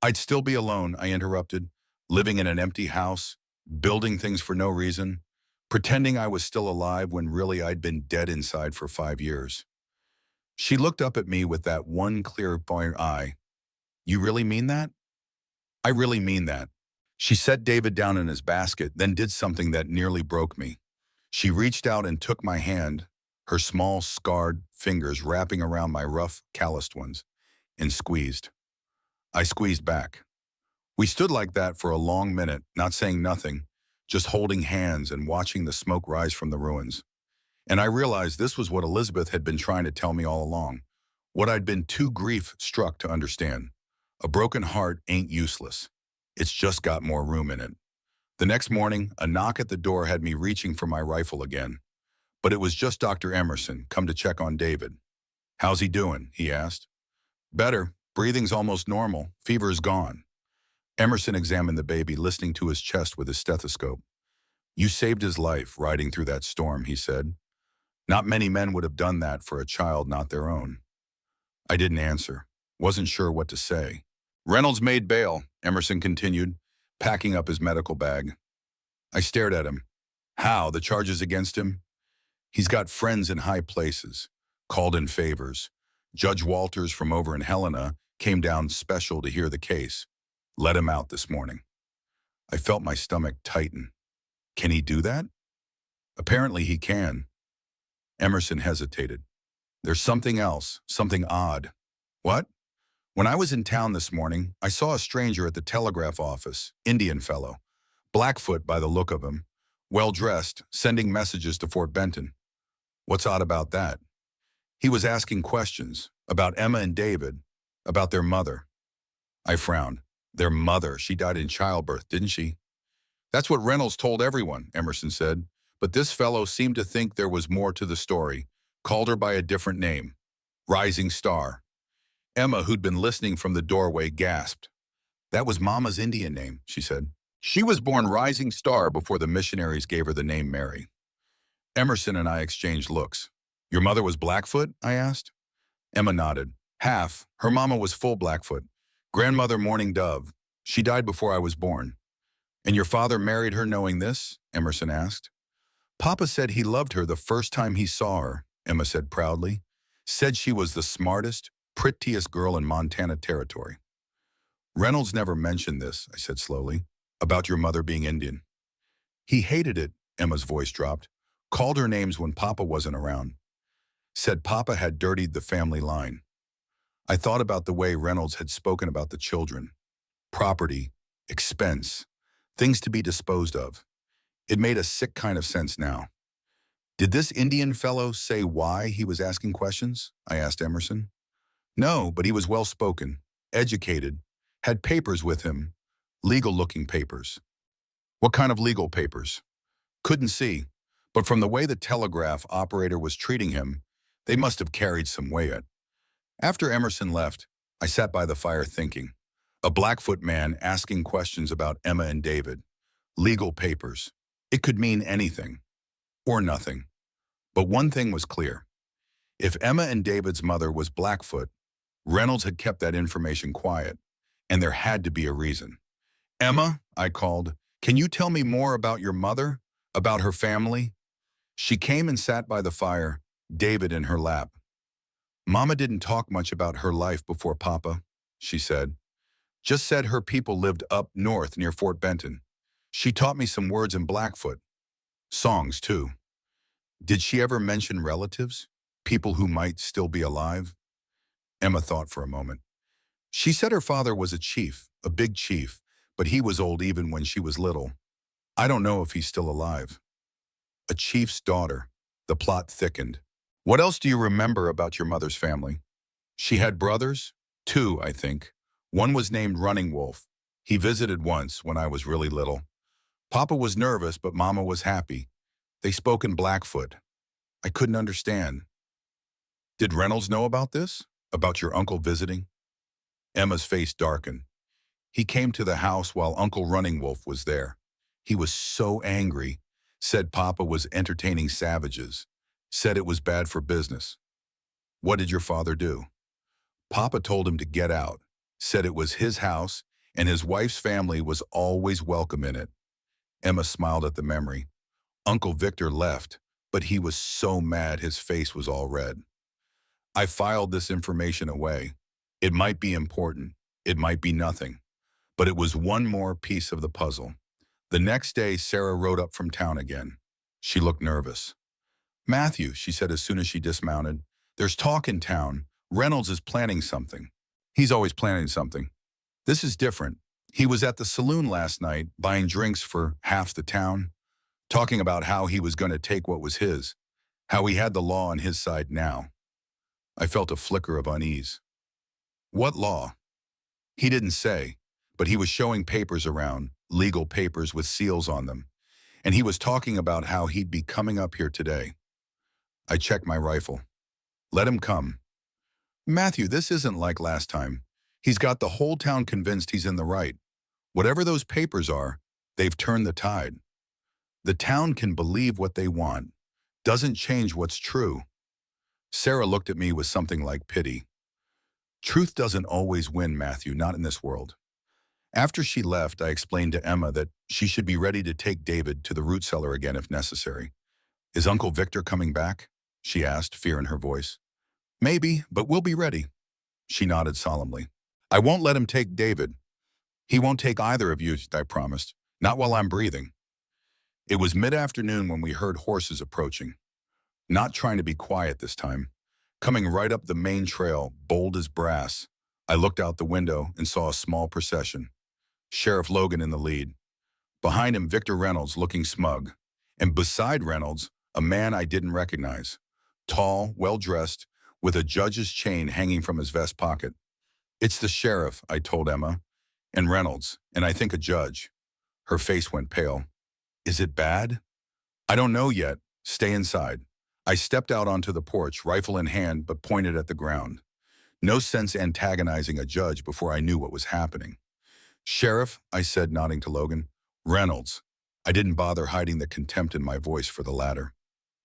"I'd still be alone," I interrupted, "living in an empty house, building things for no reason, pretending I was still alive when really I'd been dead inside for 5 years. She looked up at me with that one clear eye. "You really mean that?" "I really mean that." She set David down in his basket, then did something that nearly broke me. She reached out and took my hand, her small, scarred fingers wrapping around my rough, calloused ones, and squeezed. I squeezed back. We stood like that for a long minute, not saying nothing, just holding hands and watching the smoke rise from the ruins. And I realized this was what Elizabeth had been trying to tell me all along, what I'd been too grief-struck to understand. A broken heart ain't useless. It's just got more room in it. The next morning, a knock at the door had me reaching for my rifle again. But it was just Dr. Emerson, come to check on David. "How's he doing?" he asked. "Better. Breathing's almost normal. Fever's gone." Emerson examined the baby, listening to his chest with his stethoscope. "You saved his life riding through that storm," he said. "Not many men would have done that for a child not their own." I didn't answer. Wasn't sure what to say. "Reynolds made bail," Emerson continued, packing up his medical bag. I stared at him. "How? The charges against him?" "He's got friends in high places, called in favors. Judge Walters from over in Helena came down special to hear the case. Let him out this morning." I felt my stomach tighten. "Can he do that?" "Apparently he can." Emerson hesitated. "There's something else, something odd." "What?" "When I was in town this morning, I saw a stranger at the telegraph office, Indian fellow, Blackfoot by the look of him, well-dressed, sending messages to Fort Benton." "What's odd about that?" "He was asking questions about Emma and David, about their mother." I frowned. "Their mother? She died in childbirth, didn't she?" "That's what Reynolds told everyone," Emerson said. "But this fellow seemed to think there was more to the story. Called her by a different name. Rising Star." Emma, who'd been listening from the doorway, gasped. "That was Mama's Indian name," she said. "She was born Rising Star before the missionaries gave her the name Mary." Emerson and I exchanged looks. "Your mother was Blackfoot?" I asked. Emma nodded. "Half. Her mama was full Blackfoot. Grandmother Mourning Dove. She died before I was born." "And your father married her knowing this?" Emerson asked. "Papa said he loved her the first time he saw her," Emma said proudly. "Said she was the smartest, prettiest girl in Montana Territory." "Reynolds never mentioned this," I said slowly, "about your mother being Indian." "He hated it," Emma's voice dropped. "Called her names when Papa wasn't around. Said Papa had dirtied the family line." I thought about the way Reynolds had spoken about the children. Property, expense, things to be disposed of. It made a sick kind of sense now. "Did this Indian fellow say why he was asking questions?" I asked Emerson. "No, but he was well-spoken, educated, had papers with him, legal-looking papers." What kind of legal papers? Couldn't see, but from the way the telegraph operator was treating him, they must have carried some weight. After Emerson left, I sat by the fire thinking. A Blackfoot man asking questions about Emma and David. Legal papers. It could mean anything. Or nothing. But one thing was clear. If Emma and David's mother was Blackfoot, Reynolds had kept that information quiet, and there had to be a reason. Emma, I called, can you tell me more about your mother? About her family? She came and sat by the fire, David in her lap. Mama didn't talk much about her life before Papa, she said. Just said her people lived up north near Fort Benton. She taught me some words in Blackfoot. Songs, too. Did she ever mention relatives? People who might still be alive? Emma thought for a moment. She said her father was a chief, a big chief, but he was old even when she was little. I don't know if he's still alive. A chief's daughter. The plot thickened. What else do you remember about your mother's family? She had brothers? Two, I think. One was named Running Wolf. He visited once when I was really little. Papa was nervous, but Mama was happy. They spoke in Blackfoot. I couldn't understand. Did Reynolds know about this? About your uncle visiting? Emma's face darkened. He came to the house while Uncle Running Wolf was there. He was so angry. Said Papa was entertaining savages. Said it was bad for business. What did your father do? Papa told him to get out. Said it was his house and his wife's family was always welcome in it. Emma smiled at the memory. Uncle Victor left, but he was so mad his face was all red. I filed this information away. It might be important. It might be nothing. But it was one more piece of the puzzle. The next day, Sarah rode up from town again. She looked nervous. Matthew, she said as soon as she dismounted, there's talk in town. Reynolds is planning something. He's always planning something. This is different. He was at the saloon last night, buying drinks for half the town, talking about how he was going to take what was his, how he had the law on his side now. I felt a flicker of unease. What law? He didn't say, but he was showing papers around, legal papers with seals on them, and he was talking about how he'd be coming up here today. I checked my rifle. Let him come. Matthew, this isn't like last time. He's got the whole town convinced he's in the right. Whatever those papers are, they've turned the tide. The town can believe what they want. Doesn't change what's true. Sarah looked at me with something like pity. Truth doesn't always win, Matthew, not in this world. After she left, I explained to Emma that she should be ready to take David to the root cellar again if necessary. Is Uncle Victor coming back? She asked, fear in her voice. Maybe, but we'll be ready. She nodded solemnly. I won't let him take David. He won't take either of you, I promised. Not while I'm breathing. It was mid-afternoon when we heard horses approaching. Not trying to be quiet this time. Coming right up the main trail, bold as brass. I looked out the window and saw a small procession. Sheriff Logan in the lead. Behind him, Victor Reynolds looking smug. And beside Reynolds, a man I didn't recognize. Tall, well-dressed, with a judge's chain hanging from his vest pocket. It's the sheriff, I told Emma. And Reynolds, and I think a judge. Her face went pale. Is it bad? I don't know yet. Stay inside. I stepped out onto the porch, rifle in hand, but pointed at the ground. No sense antagonizing a judge before I knew what was happening. Sheriff, I said, nodding to Logan. Reynolds. I didn't bother hiding the contempt in my voice for the latter.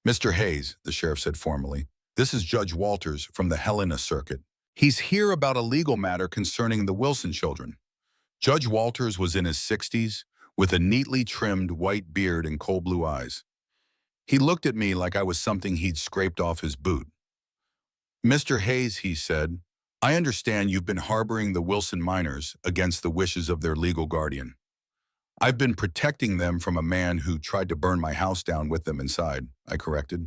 Mr. Hayes, the sheriff said formally, this is Judge Walters from the Helena Circuit. He's here about a legal matter concerning the Wilson children. Judge Walters was in his 60s, with a neatly trimmed white beard and coal blue eyes. He looked at me like I was something he'd scraped off his boot. Mr. Hayes, he said, I understand you've been harboring the Wilson minors against the wishes of their legal guardian. I've been protecting them from a man who tried to burn my house down with them inside, I corrected.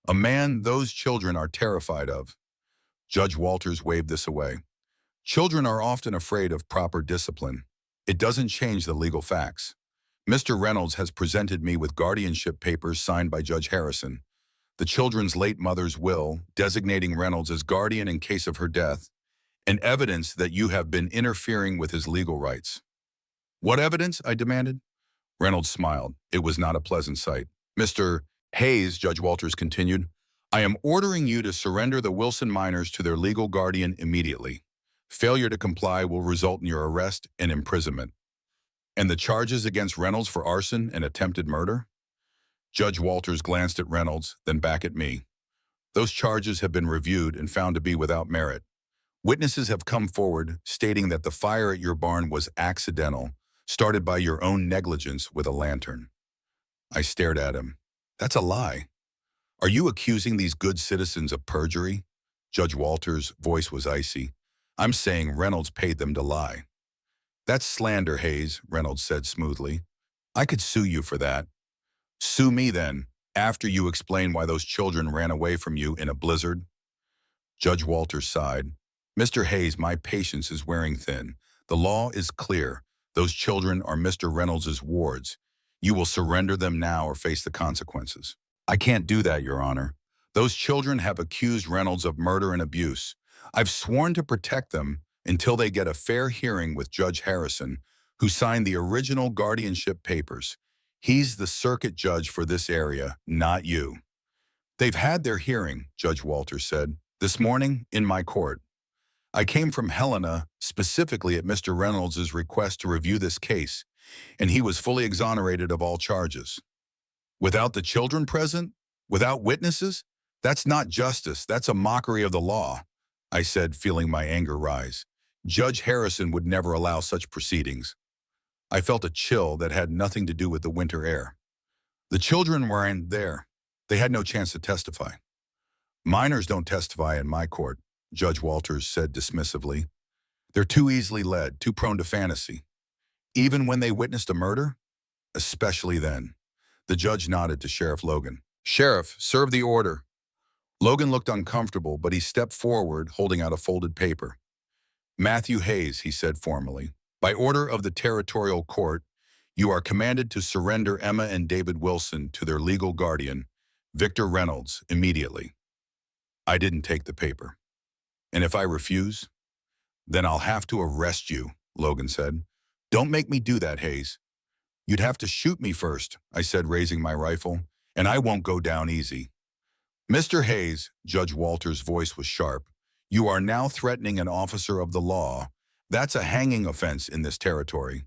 A man those children are terrified of. Judge Walters waved this away. Children are often afraid of proper discipline. It doesn't change the legal facts. Mr. Reynolds has presented me with guardianship papers signed by Judge Harrison, the children's late mother's will, designating Reynolds as guardian in case of her death, and evidence that you have been interfering with his legal rights. What evidence? I demanded. Reynolds smiled. It was not a pleasant sight. Mr. Hayes, Judge Walters continued, I am ordering you to surrender the Wilson minors to their legal guardian immediately. Failure to comply will result in your arrest and imprisonment. And the charges against Reynolds for arson and attempted murder? Judge Walters glanced at Reynolds, then back at me. Those charges have been reviewed and found to be without merit. Witnesses have come forward stating that the fire at your barn was accidental, started by your own negligence with a lantern. I stared at him. That's a lie. Are you accusing these good citizens of perjury? Judge Walters' voice was icy. I'm saying Reynolds paid them to lie. That's slander, Hayes, Reynolds said smoothly. I could sue you for that. Sue me then, after you explain why those children ran away from you in a blizzard. Judge Walters sighed. Mr. Hayes, my patience is wearing thin. The law is clear. Those children are Mr. Reynolds' wards. You will surrender them now or face the consequences. I can't do that, Your Honor. Those children have accused Reynolds of murder and abuse. I've sworn to protect them until they get a fair hearing with Judge Harrison, who signed the original guardianship papers. He's the circuit judge for this area, not you. They've had their hearing, Judge Walters said, this morning in my court. I came from Helena specifically at Mr. Reynolds' request to review this case, and he was fully exonerated of all charges. Without the children present? Without witnesses? That's not justice. That's a mockery of the law, I said, feeling my anger rise. Judge Harrison would never allow such proceedings. I felt a chill that had nothing to do with the winter air. The children weren't there. They had no chance to testify. Minors don't testify in my court, Judge Walters said dismissively. They're too easily led, too prone to fantasy. Even when they witnessed a murder? Especially then. The judge nodded to Sheriff Logan. Sheriff, serve the order. Logan looked uncomfortable, but he stepped forward, holding out a folded paper. Matthew Hayes, he said formally, by order of the Territorial Court, you are commanded to surrender Emma and David Wilson to their legal guardian, Victor Reynolds, immediately. I didn't take the paper. And if I refuse, then I'll have to arrest you, Logan said. Don't make me do that, Hayes. You'd have to shoot me first, I said, raising my rifle, and I won't go down easy. Mr. Hayes, Judge Walters' voice was sharp, you are now threatening an officer of the law. That's a hanging offense in this territory.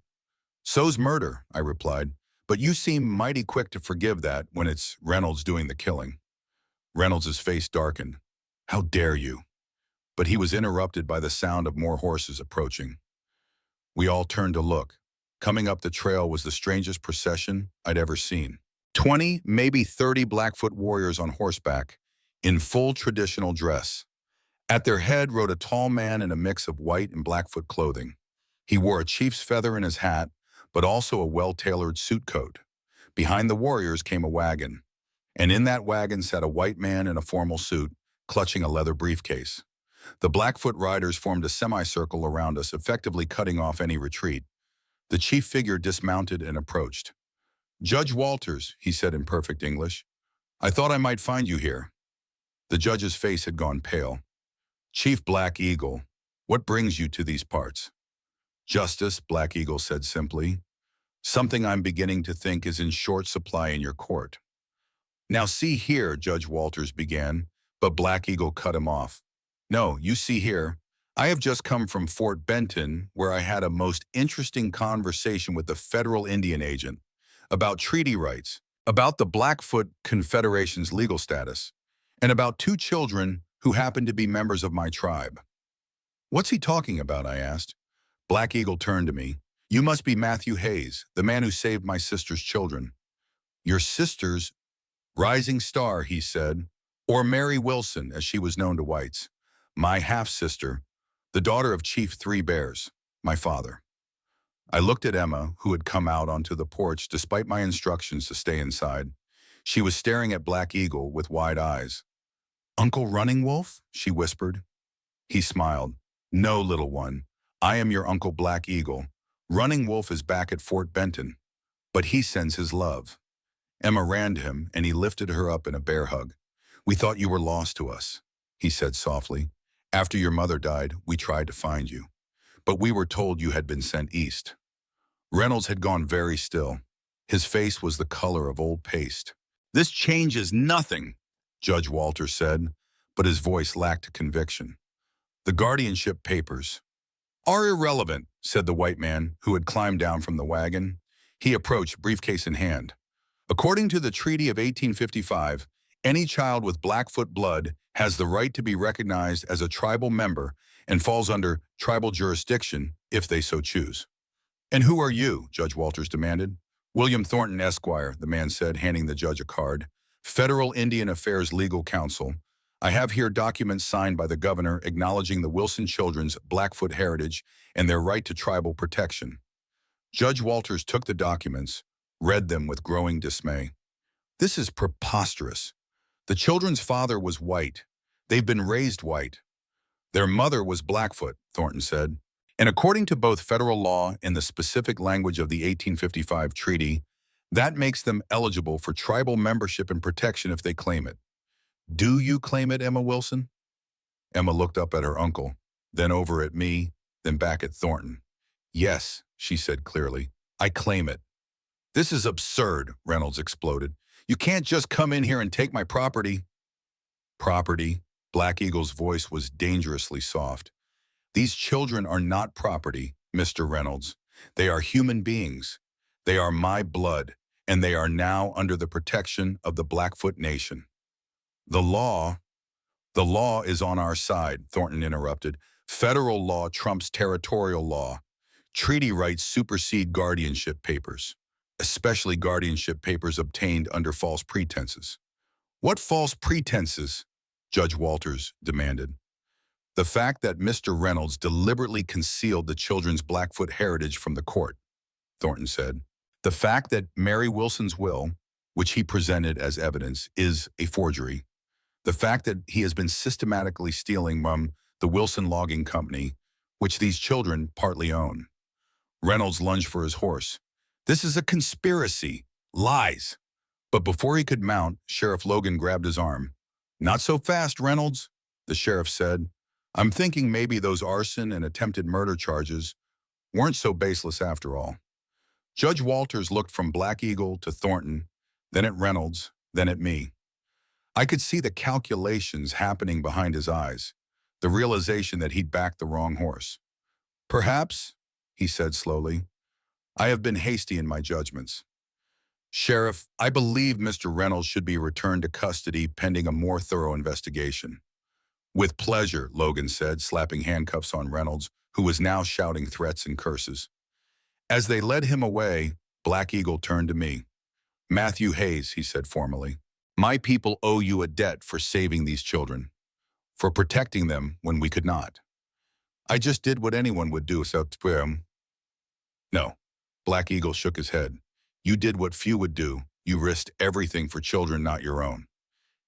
So's murder, I replied, but you seem mighty quick to forgive that when it's Reynolds doing the killing. Reynolds' face darkened. How dare you? But he was interrupted by the sound of more horses approaching. We all turned to look. Coming up the trail was the strangest procession I'd ever seen. 20, maybe 30 Blackfoot warriors on horseback, in full traditional dress. At their head rode a tall man in a mix of white and Blackfoot clothing. He wore a chief's feather in his hat, but also a well-tailored suit coat. Behind the warriors came a wagon, and in that wagon sat a white man in a formal suit, clutching a leather briefcase. The Blackfoot riders formed a semicircle around us, effectively cutting off any retreat. The chief figure dismounted and approached. Judge Walters, he said in perfect English, I thought I might find you here. The judge's face had gone pale. Chief Black Eagle, what brings you to these parts? Justice, Black Eagle said simply. Something I'm beginning to think is in short supply in your court. Now see here, Judge Walters began, but Black Eagle cut him off. No, you see here, I have just come from Fort Benton, where I had a most interesting conversation with the federal Indian agent about treaty rights, about the Blackfoot Confederation's legal status, and about 2 children who happen to be members of my tribe. What's he talking about? I asked. Black Eagle turned to me. You must be Matthew Hayes, the man who saved my sister's children. Your sister's rising star, he said, or Mary Wilson, as she was known to whites. My half-sister, the daughter of Chief Three Bears, my father. I looked at Emma, who had come out onto the porch despite my instructions to stay inside. She was staring at Black Eagle with wide eyes. Uncle Running Wolf? She whispered. He smiled. No, little one. I am your Uncle Black Eagle. Running Wolf is back at Fort Benton, but he sends his love. Emma ran to him, and he lifted her up in a bear hug. We thought you were lost to us, he said softly. After your mother died, we tried to find you, but we were told you had been sent east. Reynolds had gone very still. His face was the color of old paste. "This changes nothing," Judge Walters said, but his voice lacked conviction. "The guardianship papers are irrelevant," said the white man who had climbed down from the wagon. He approached, briefcase in hand. "According to the Treaty of 1855, any child with Blackfoot blood has the right to be recognized as a tribal member and falls under tribal jurisdiction if they so choose." "And who are you?" Judge Walters demanded. "William Thornton, Esquire," the man said, handing the judge a card. "Federal Indian Affairs Legal Counsel. I have here documents signed by the governor acknowledging the Wilson children's Blackfoot heritage and their right to tribal protection." Judge Walters took the documents, read them with growing dismay. "This is preposterous. The children's father was white. They've been raised white. Their mother was Blackfoot," Thornton said. "And according to both federal law and the specific language of the 1855 treaty, that makes them eligible for tribal membership and protection if they claim it. Do you claim it, Emma Wilson?" Emma looked up at her uncle, then over at me, then back at Thornton. "Yes," she said clearly, "I claim it." "This is absurd," Reynolds exploded. "You can't just come in here and take my property." "Property?" Black Eagle's voice was dangerously soft. "These children are not property, Mr. Reynolds. They are human beings. They are my blood, and they are now under the protection of the Blackfoot Nation." The law is on our side," Thornton interrupted. "Federal law trumps territorial law. Treaty rights supersede guardianship papers, especially guardianship papers obtained under false pretenses." "What false pretenses?" Judge Walters demanded. "The fact that Mr. Reynolds deliberately concealed the children's Blackfoot heritage from the court," Thornton said. "The fact that Mary Wilson's will, which he presented as evidence, is a forgery. The fact that he has been systematically stealing from the Wilson Logging Company, which these children partly own." Reynolds lunged for his horse. "This is a conspiracy. Lies." But before he could mount, Sheriff Logan grabbed his arm. "Not so fast, Reynolds," the sheriff said. "I'm thinking maybe those arson and attempted murder charges weren't so baseless after all." Judge Walters looked from Black Eagle to Thornton, then at Reynolds, then at me. I could see the calculations happening behind his eyes, the realization that he'd backed the wrong horse. "Perhaps," he said slowly, "I have been hasty in my judgments. Sheriff, I believe Mr. Reynolds should be returned to custody pending a more thorough investigation." "With pleasure," Logan said, slapping handcuffs on Reynolds, who was now shouting threats and curses. As they led him away, Black Eagle turned to me. "Matthew Hayes," he said formally, "my people owe you a debt for saving these children, for protecting them when we could not. I just did what anyone would do, so No." Black Eagle shook his head. "You did what few would do. You risked everything for children not your own."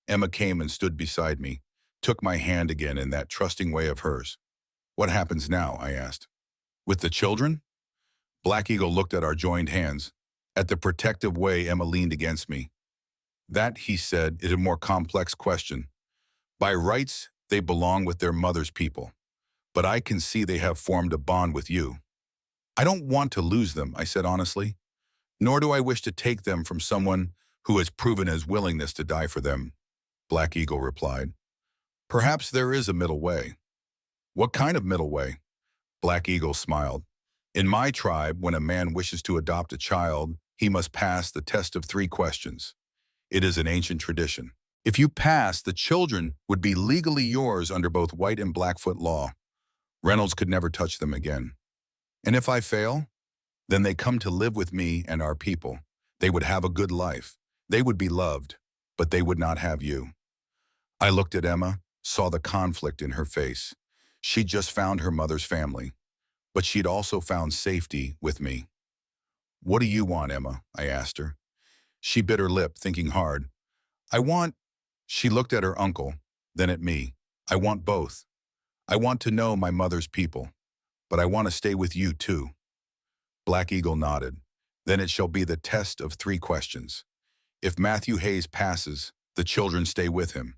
Emma came and stood beside me, took my hand again in that trusting way of hers. "What happens now?" I asked. "With the children?" Black Eagle looked at our joined hands, at the protective way Emma leaned against me. "That," he said, "is a more complex question. By rights, they belong with their mother's people, but I can see they have formed a bond with you." "I don't want to lose them," I said honestly, "nor do I wish to take them from someone who has proven his willingness to die for them," Black Eagle replied. "Perhaps there is a middle way." "What kind of middle way?" Black Eagle smiled. "In my tribe, when a man wishes to adopt a child, he must pass the test of 3 questions. It is an ancient tradition. If you pass, the children would be legally yours under both white and Blackfoot law. Reynolds could never touch them again. And if I fail, then they come to live with me and our people. They would have a good life. They would be loved, but they would not have you." I looked at Emma, saw the conflict in her face. She'd just found her mother's family, but she'd also found safety with me. "What do you want, Emma?" I asked her. She bit her lip, thinking hard. "I want—" She looked at her uncle, then at me. "I want both. I want to know my mother's people, but I want to stay with you too." Black Eagle nodded. "Then it shall be the test of 3 questions. If Matthew Hayes passes, the children stay with him.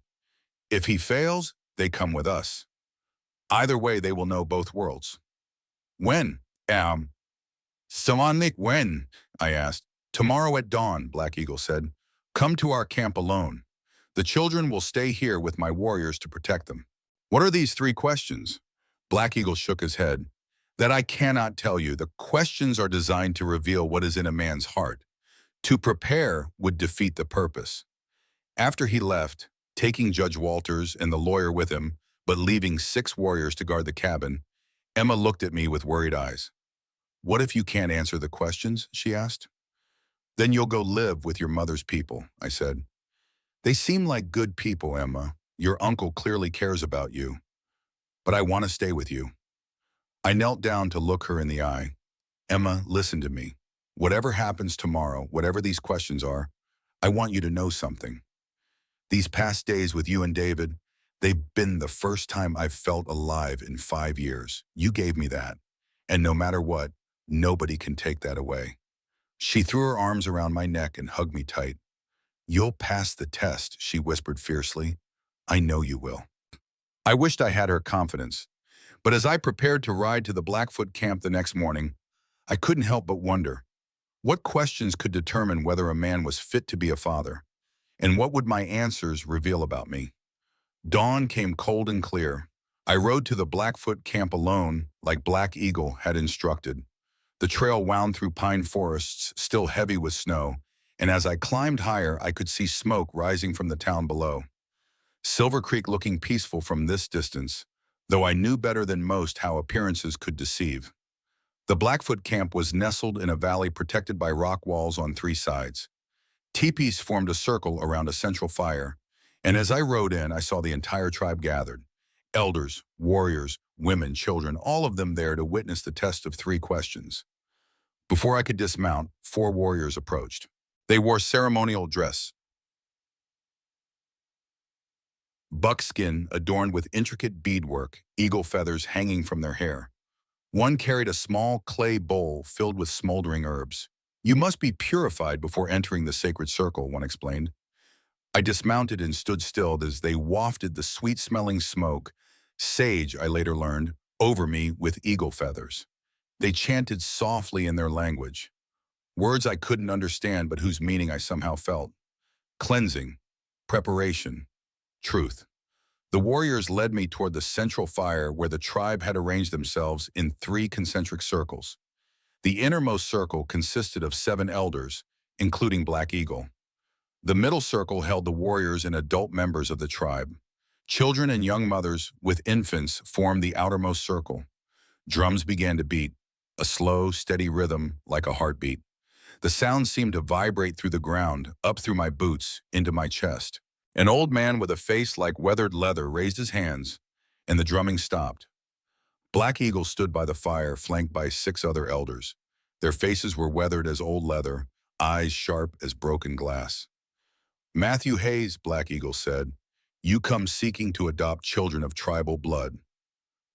If he fails, they come with us. Either way, they will know both worlds." "When? Somanik, when?" I asked. Tomorrow at dawn, Black Eagle said. Come to our camp alone. The children will stay here with my warriors to protect them. What are these 3 questions? Black Eagle shook his head. That I cannot tell you. The questions are designed to reveal what is in a man's heart. To prepare would defeat the purpose. After he left, taking Judge Walters and the lawyer with him, but leaving 6 warriors to guard the cabin, Emma looked at me with worried eyes. What if you can't answer the questions? She asked. Then you'll go live with your mother's people, I said. They seem like good people, Emma. Your uncle clearly cares about you. But I want to stay with you. I knelt down to look her in the eye. Emma, listen to me. Whatever happens tomorrow, whatever these questions are, I want you to know something. These past days with you and David, they've been the first time I've felt alive in 5 years. You gave me that. And no matter what, nobody can take that away. She threw her arms around my neck and hugged me tight. You'll pass the test, she whispered fiercely. I know you will. I wished I had her confidence. But as I prepared to ride to the Blackfoot camp the next morning, I couldn't help but wonder, what questions could determine whether a man was fit to be a father? And what would my answers reveal about me? Dawn came cold and clear. I rode to the Blackfoot camp alone, like Black Eagle had instructed. The trail wound through pine forests, still heavy with snow, and as I climbed higher, I could see smoke rising from the town below. Silver Creek looking peaceful from this distance, though I knew better than most how appearances could deceive. The Blackfoot camp was nestled in a valley protected by rock walls on 3 sides. Teepees formed a circle around a central fire, and as I rode in, I saw the entire tribe gathered. Elders, warriors, women, children, all of them there to witness the test of 3 questions. Before I could dismount, 4 warriors approached. They wore ceremonial dress, buckskin adorned with intricate beadwork, eagle feathers hanging from their hair. One carried a small clay bowl filled with smoldering herbs. You must be purified before entering the sacred circle, one explained. I dismounted and stood still as they wafted the sweet-smelling smoke, sage, I later learned, over me with eagle feathers. They chanted softly in their language, words I couldn't understand but whose meaning I somehow felt. Cleansing, preparation, truth. The warriors led me toward the central fire where the tribe had arranged themselves in 3 concentric circles. The innermost circle consisted of 7 elders, including Black Eagle. The middle circle held the warriors and adult members of the tribe. Children and young mothers with infants formed the outermost circle. Drums began to beat, a slow, steady rhythm like a heartbeat. The sound seemed to vibrate through the ground, up through my boots, into my chest. An old man with a face like weathered leather raised his hands, and the drumming stopped. Black Eagle stood by the fire, flanked by 6 other elders. Their faces were weathered as old leather, eyes sharp as broken glass. Matthew Hayes, Black Eagle said, you come seeking to adopt children of tribal blood.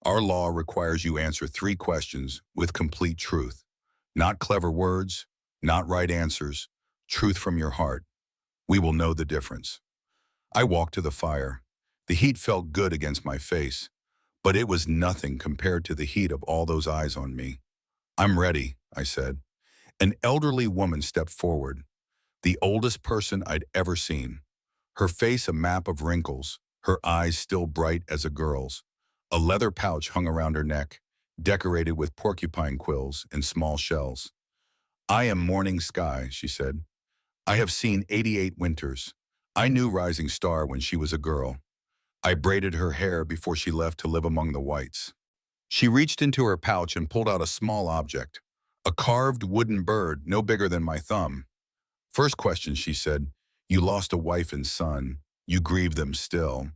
Our law requires you answer 3 questions with complete truth. Not clever words, not right answers, truth from your heart. We will know the difference. I walked to the fire. The heat felt good against my face, but it was nothing compared to the heat of all those eyes on me. I'm ready, I said. An elderly woman stepped forward, the oldest person I'd ever seen. Her face a map of wrinkles, her eyes still bright as a girl's. A leather pouch hung around her neck, decorated with porcupine quills and small shells. I am Morning Sky, she said. I have seen 88 winters. I knew Rising Star when she was a girl. I braided her hair before she left to live among the whites. She reached into her pouch and pulled out a small object, a carved wooden bird no bigger than my thumb. First question, she said, you lost a wife and son. You grieve them still.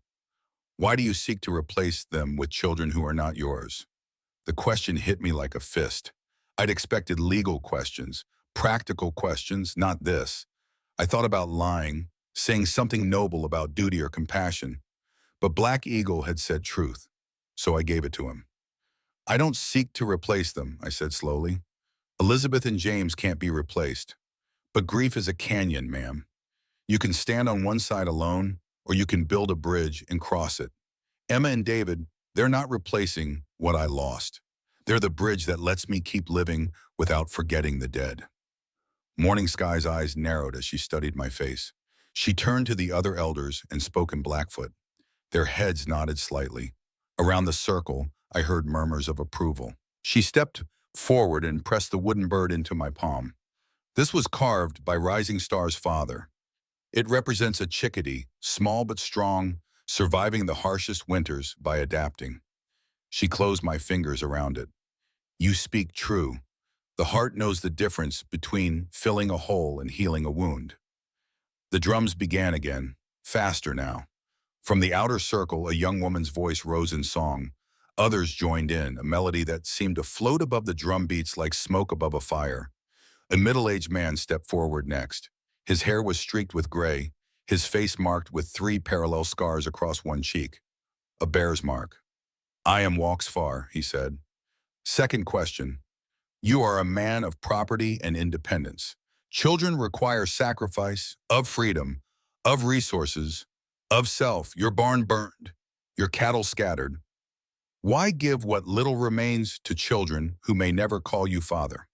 Why do you seek to replace them with children who are not yours? The question hit me like a fist. I'd expected legal questions, practical questions, not this. I thought about lying, saying something noble about duty or compassion. But Black Eagle had said truth, so I gave it to him. I don't seek to replace them, I said slowly. Elizabeth and James can't be replaced. But grief is a canyon, ma'am. You can stand on one side alone, or you can build a bridge and cross it. Emma and David, they're not replacing what I lost. They're the bridge that lets me keep living without forgetting the dead. Morning Sky's eyes narrowed as she studied my face. She turned to the other elders and spoke in Blackfoot. Their heads nodded slightly. Around the circle, I heard murmurs of approval. She stepped forward and pressed the wooden bird into my palm. This was carved by Rising Star's father. It represents a chickadee, small but strong, surviving the harshest winters by adapting. She closed my fingers around it. You speak true. The heart knows the difference between filling a hole and healing a wound. The drums began again, faster now. From the outer circle, a young woman's voice rose in song. Others joined in, a melody that seemed to float above the drum beats like smoke above a fire. A middle-aged man stepped forward next. His hair was streaked with gray, his face marked with 3 parallel scars across one cheek. A bear's mark. I am walks far, he said. Second question. You are a man of property and independence. Children require sacrifice, of freedom, of resources, of self. Your barn burned, your cattle scattered. Why give what little remains to children who may never call you father?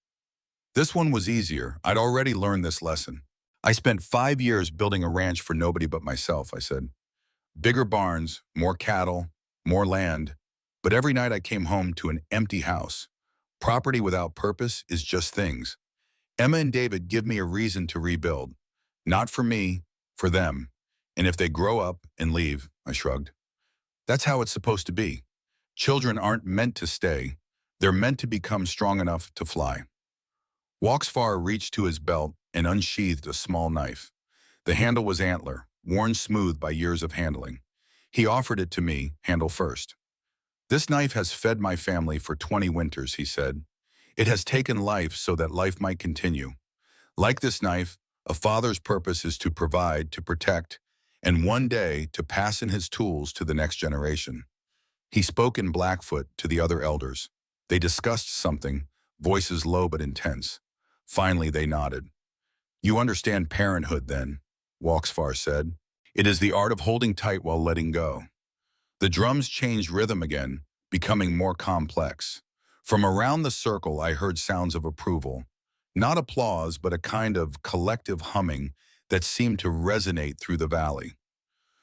This one was easier. I'd already learned this lesson. I spent 5 years building a ranch for nobody but myself, I said. Bigger barns, more cattle, more land. But every night I came home to an empty house. Property without purpose is just things. Emma and David give me a reason to rebuild. Not for me, for them. And if they grow up and leave, I shrugged. That's how it's supposed to be. Children aren't meant to stay. They're meant to become strong enough to fly. Walksfar reached to his belt and unsheathed a small knife. The handle was antler, worn smooth by years of handling. He offered it to me, handle first. This knife has fed my family for 20 winters, he said. It has taken life so that life might continue. Like this knife, a father's purpose is to provide, to protect, and one day to pass in his tools to the next generation. He spoke in Blackfoot to the other elders. They discussed something, voices low but intense. Finally, they nodded. You understand parenthood, then, Walksfar said. It is the art of holding tight while letting go. The drums changed rhythm again, becoming more complex. From around the circle, I heard sounds of approval. Not applause, but a kind of collective humming that seemed to resonate through the valley.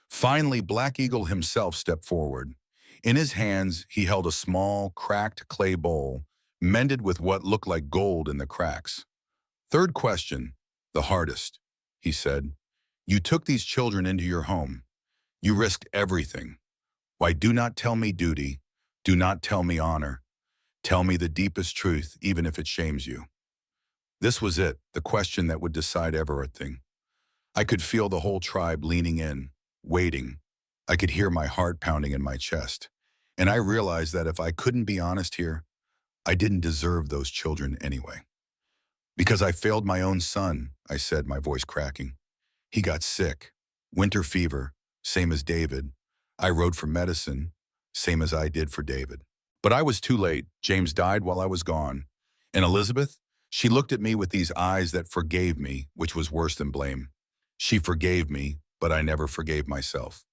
Finally, Black Eagle himself stepped forward. In his hands, he held a small, cracked clay bowl, mended with what looked like gold in the cracks. Third question, the hardest, he said. You took these children into your home. You risked everything. Why, do not tell me duty. Do not tell me honor. Tell me the deepest truth, even if it shames you. This was it, the question that would decide everything. I could feel the whole tribe leaning in, waiting. I could hear my heart pounding in my chest. And I realized that if I couldn't be honest here, I didn't deserve those children anyway. Because I failed my own son, I said, my voice cracking. He got sick. Winter fever, same as David. I rode for medicine, same as I did for David. But I was too late. James died while I was gone. And Elizabeth, she looked at me with these eyes that forgave me, which was worse than blame. She forgave me, but I never forgave myself.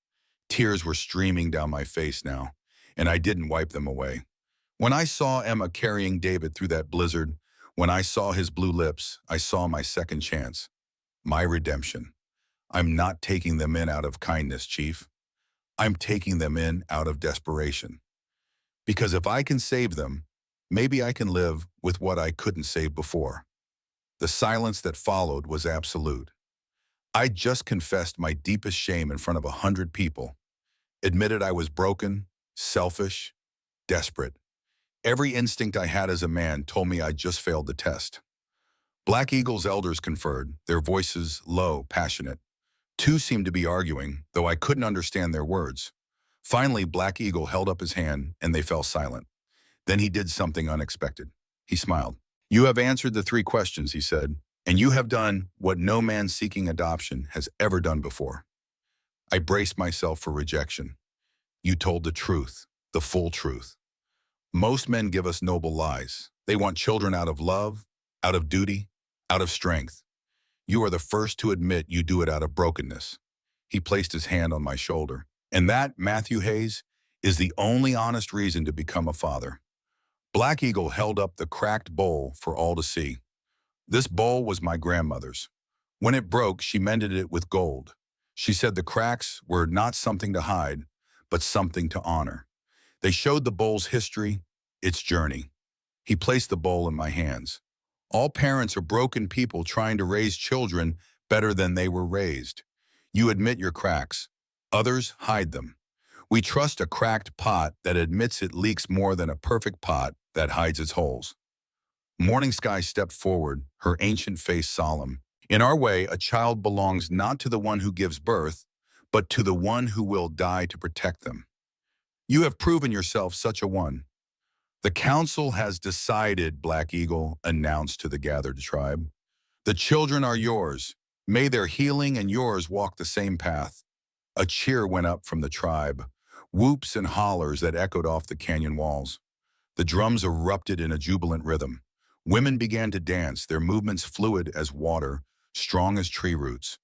Tears were streaming down my face now, and I didn't wipe them away. When I saw Emma carrying David through that blizzard, when I saw his blue lips, I saw my second chance, my redemption. I'm not taking them in out of kindness, Chief. I'm taking them in out of desperation. Because if I can save them, maybe I can live with what I couldn't save before. The silence that followed was absolute. I just confessed my deepest shame in front of 100 people, admitted I was broken, selfish, desperate. Every instinct I had as a man told me I just failed the test. Black Eagle's elders conferred, their voices low, passionate. 2 seemed to be arguing, though I couldn't understand their words. Finally, Black Eagle held up his hand, and they fell silent. Then he did something unexpected. He smiled. You have answered the 3 questions, he said, and you have done what no man seeking adoption has ever done before. I braced myself for rejection. You told the truth, the full truth. Most men give us noble lies. They want children out of love, out of duty, out of strength. You are the first to admit you do it out of brokenness. He placed his hand on my shoulder. And that, Matthew Hayes, is the only honest reason to become a father. Black Eagle held up the cracked bowl for all to see. This bowl was my grandmother's. When it broke, she mended it with gold. She said the cracks were not something to hide, but something to honor. They showed the bowl's history, its journey. He placed the bowl in my hands. All parents are broken people trying to raise children better than they were raised. You admit your cracks. Others hide them. We trust a cracked pot that admits it leaks more than a perfect pot that hides its holes. Morning Sky stepped forward, her ancient face solemn. In our way, a child belongs not to the one who gives birth, but to the one who will die to protect them. You have proven yourself such a one. The council has decided, Black Eagle announced to the gathered tribe. The children are yours. May their healing and yours walk the same path. A cheer went up from the tribe, whoops and hollers that echoed off the canyon walls. The drums erupted in a jubilant rhythm. Women began to dance, their movements fluid as water, strong as tree roots.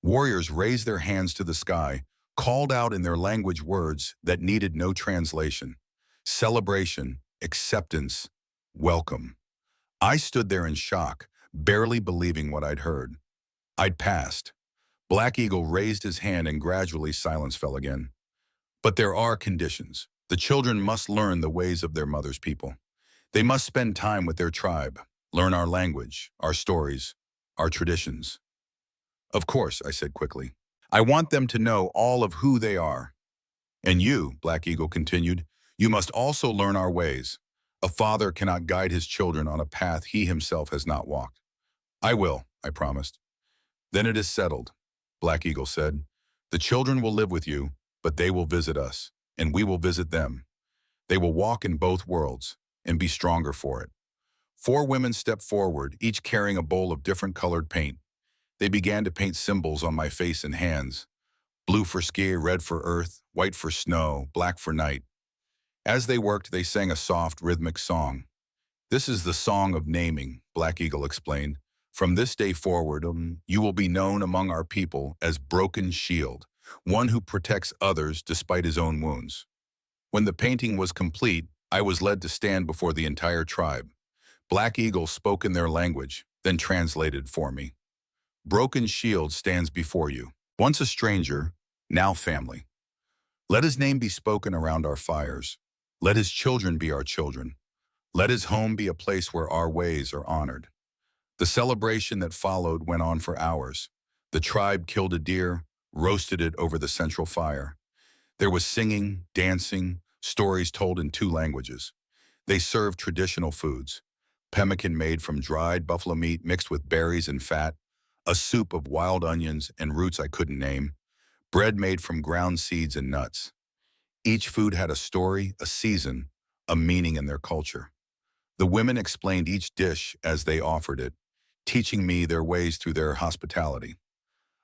Warriors raised their hands to the sky, called out in their language words that needed no translation. Celebration, acceptance, welcome. I stood there in shock, barely believing what I'd heard. I'd passed. Black Eagle raised his hand and gradually silence fell again. But there are conditions. The children must learn the ways of their mother's people. They must spend time with their tribe, learn our language, our stories, our traditions. Of course, I said quickly. I want them to know all of who they are. And you, Black Eagle continued, you must also learn our ways. A father cannot guide his children on a path he himself has not walked. I will, I promised. Then it is settled, Black Eagle said. The children will live with you, but they will visit us, and we will visit them. They will walk in both worlds and be stronger for it. 4 women stepped forward, each carrying a bowl of different colored paint. They began to paint symbols on my face and hands. Blue for sky, red for earth, white for snow, black for night. As they worked, they sang a soft, rhythmic song. This is the song of naming, Black Eagle explained. From this day forward, you will be known among our people as Broken Shield, one who protects others despite his own wounds. When the painting was complete, I was led to stand before the entire tribe. Black Eagle spoke in their language, then translated for me. Broken Shield stands before you, once a stranger, now family. Let his name be spoken around our fires. Let his children be our children. Let his home be a place where our ways are honored. The celebration that followed went on for hours. The tribe killed a deer, roasted it over the central fire. There was singing, dancing, stories told in 2 languages. They served traditional foods. Pemmican made from dried buffalo meat mixed with berries and fat, a soup of wild onions and roots I couldn't name, bread made from ground seeds and nuts. Each food had a story, a season, a meaning in their culture. The women explained each dish as they offered it, teaching me their ways through their hospitality.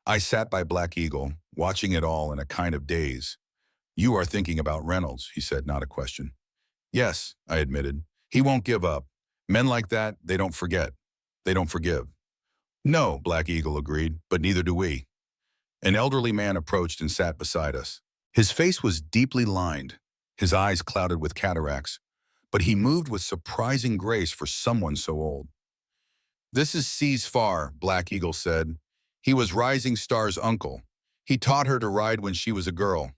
I sat by Black Eagle, watching it all in a kind of daze. You are thinking about Reynolds, he said, not a question. Yes, I admitted. He won't give up. Men like that, they don't forget. They don't forgive. No, Black Eagle agreed, but neither do we. An elderly man approached and sat beside us. His face was deeply lined, his eyes clouded with cataracts, but he moved with surprising grace for someone so old. This is Far, Black Eagle said. He was Rising Star's uncle. He taught her to ride when she was a girl.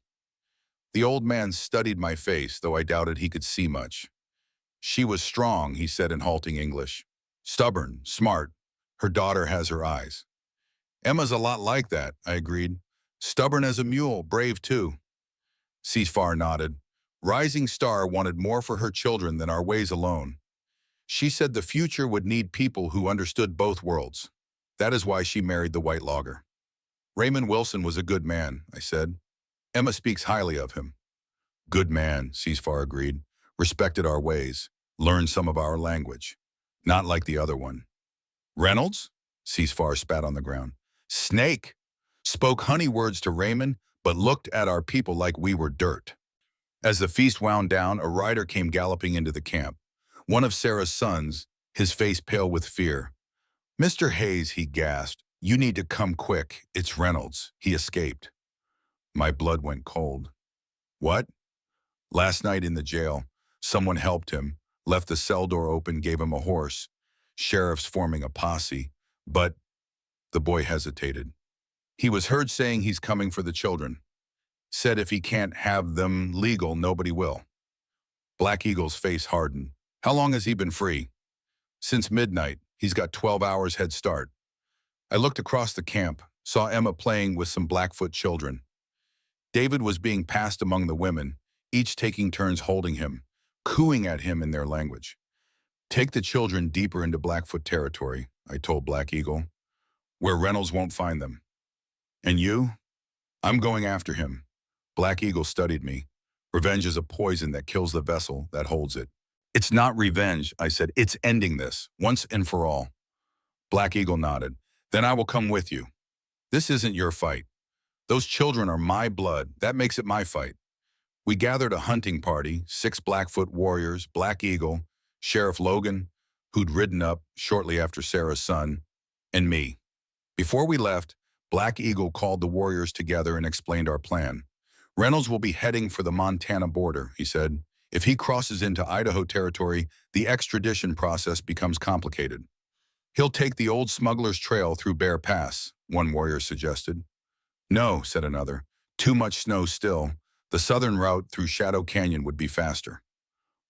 The old man studied my face, though I doubted he could see much. She was strong, he said in halting English. Stubborn, smart. Her daughter has her eyes. Emma's a lot like that, I agreed. Stubborn as a mule, brave too. Far nodded. Rising Star wanted more for her children than our ways alone. She said the future would need people who understood both worlds. That is why she married the white logger. Raymond Wilson was a good man, I said. Emma speaks highly of him. Good man, Far agreed. Respected our ways. Learned some of our language. Not like the other one. Reynolds? Far spat on the ground. Snake! Spoke honey words to Raymond, but looked at our people like we were dirt. As the feast wound down, a rider came galloping into the camp. One of Sarah's sons, his face pale with fear. Mr. Hayes, he gasped, you need to come quick. It's Reynolds. He escaped. My blood went cold. What? Last night in the jail, someone helped him, left the cell door open, gave him a horse. sheriffs forming a posse. But the boy hesitated. He was heard saying he's coming for the children. Said if he can't have them legal, nobody will. Black Eagle's face hardened. How long has he been free? Since midnight. He's got 12 hours head start. I looked across the camp, saw Emma playing with some Blackfoot children. David was being passed among the women, each taking turns holding him, cooing at him in their language. Take the children deeper into Blackfoot territory, I told Black Eagle, where Reynolds won't find them. And you? I'm going after him. Black Eagle studied me. Revenge is a poison that kills the vessel that holds it. It's not revenge, I said. It's ending this, once and for all. Black Eagle nodded. Then I will come with you. This isn't your fight. Those children are my blood. That makes it my fight. We gathered a hunting party, 6 Blackfoot warriors, Black Eagle, Sheriff Logan, who'd ridden up shortly after Sarah's son, and me. Before we left, Black Eagle called the warriors together and explained our plan. Reynolds will be heading for the Montana border, he said. If he crosses into Idaho territory, the extradition process becomes complicated. He'll take the old smuggler's trail through Bear Pass, one warrior suggested. No, said another. Too much snow still. The southern route through Shadow Canyon would be faster.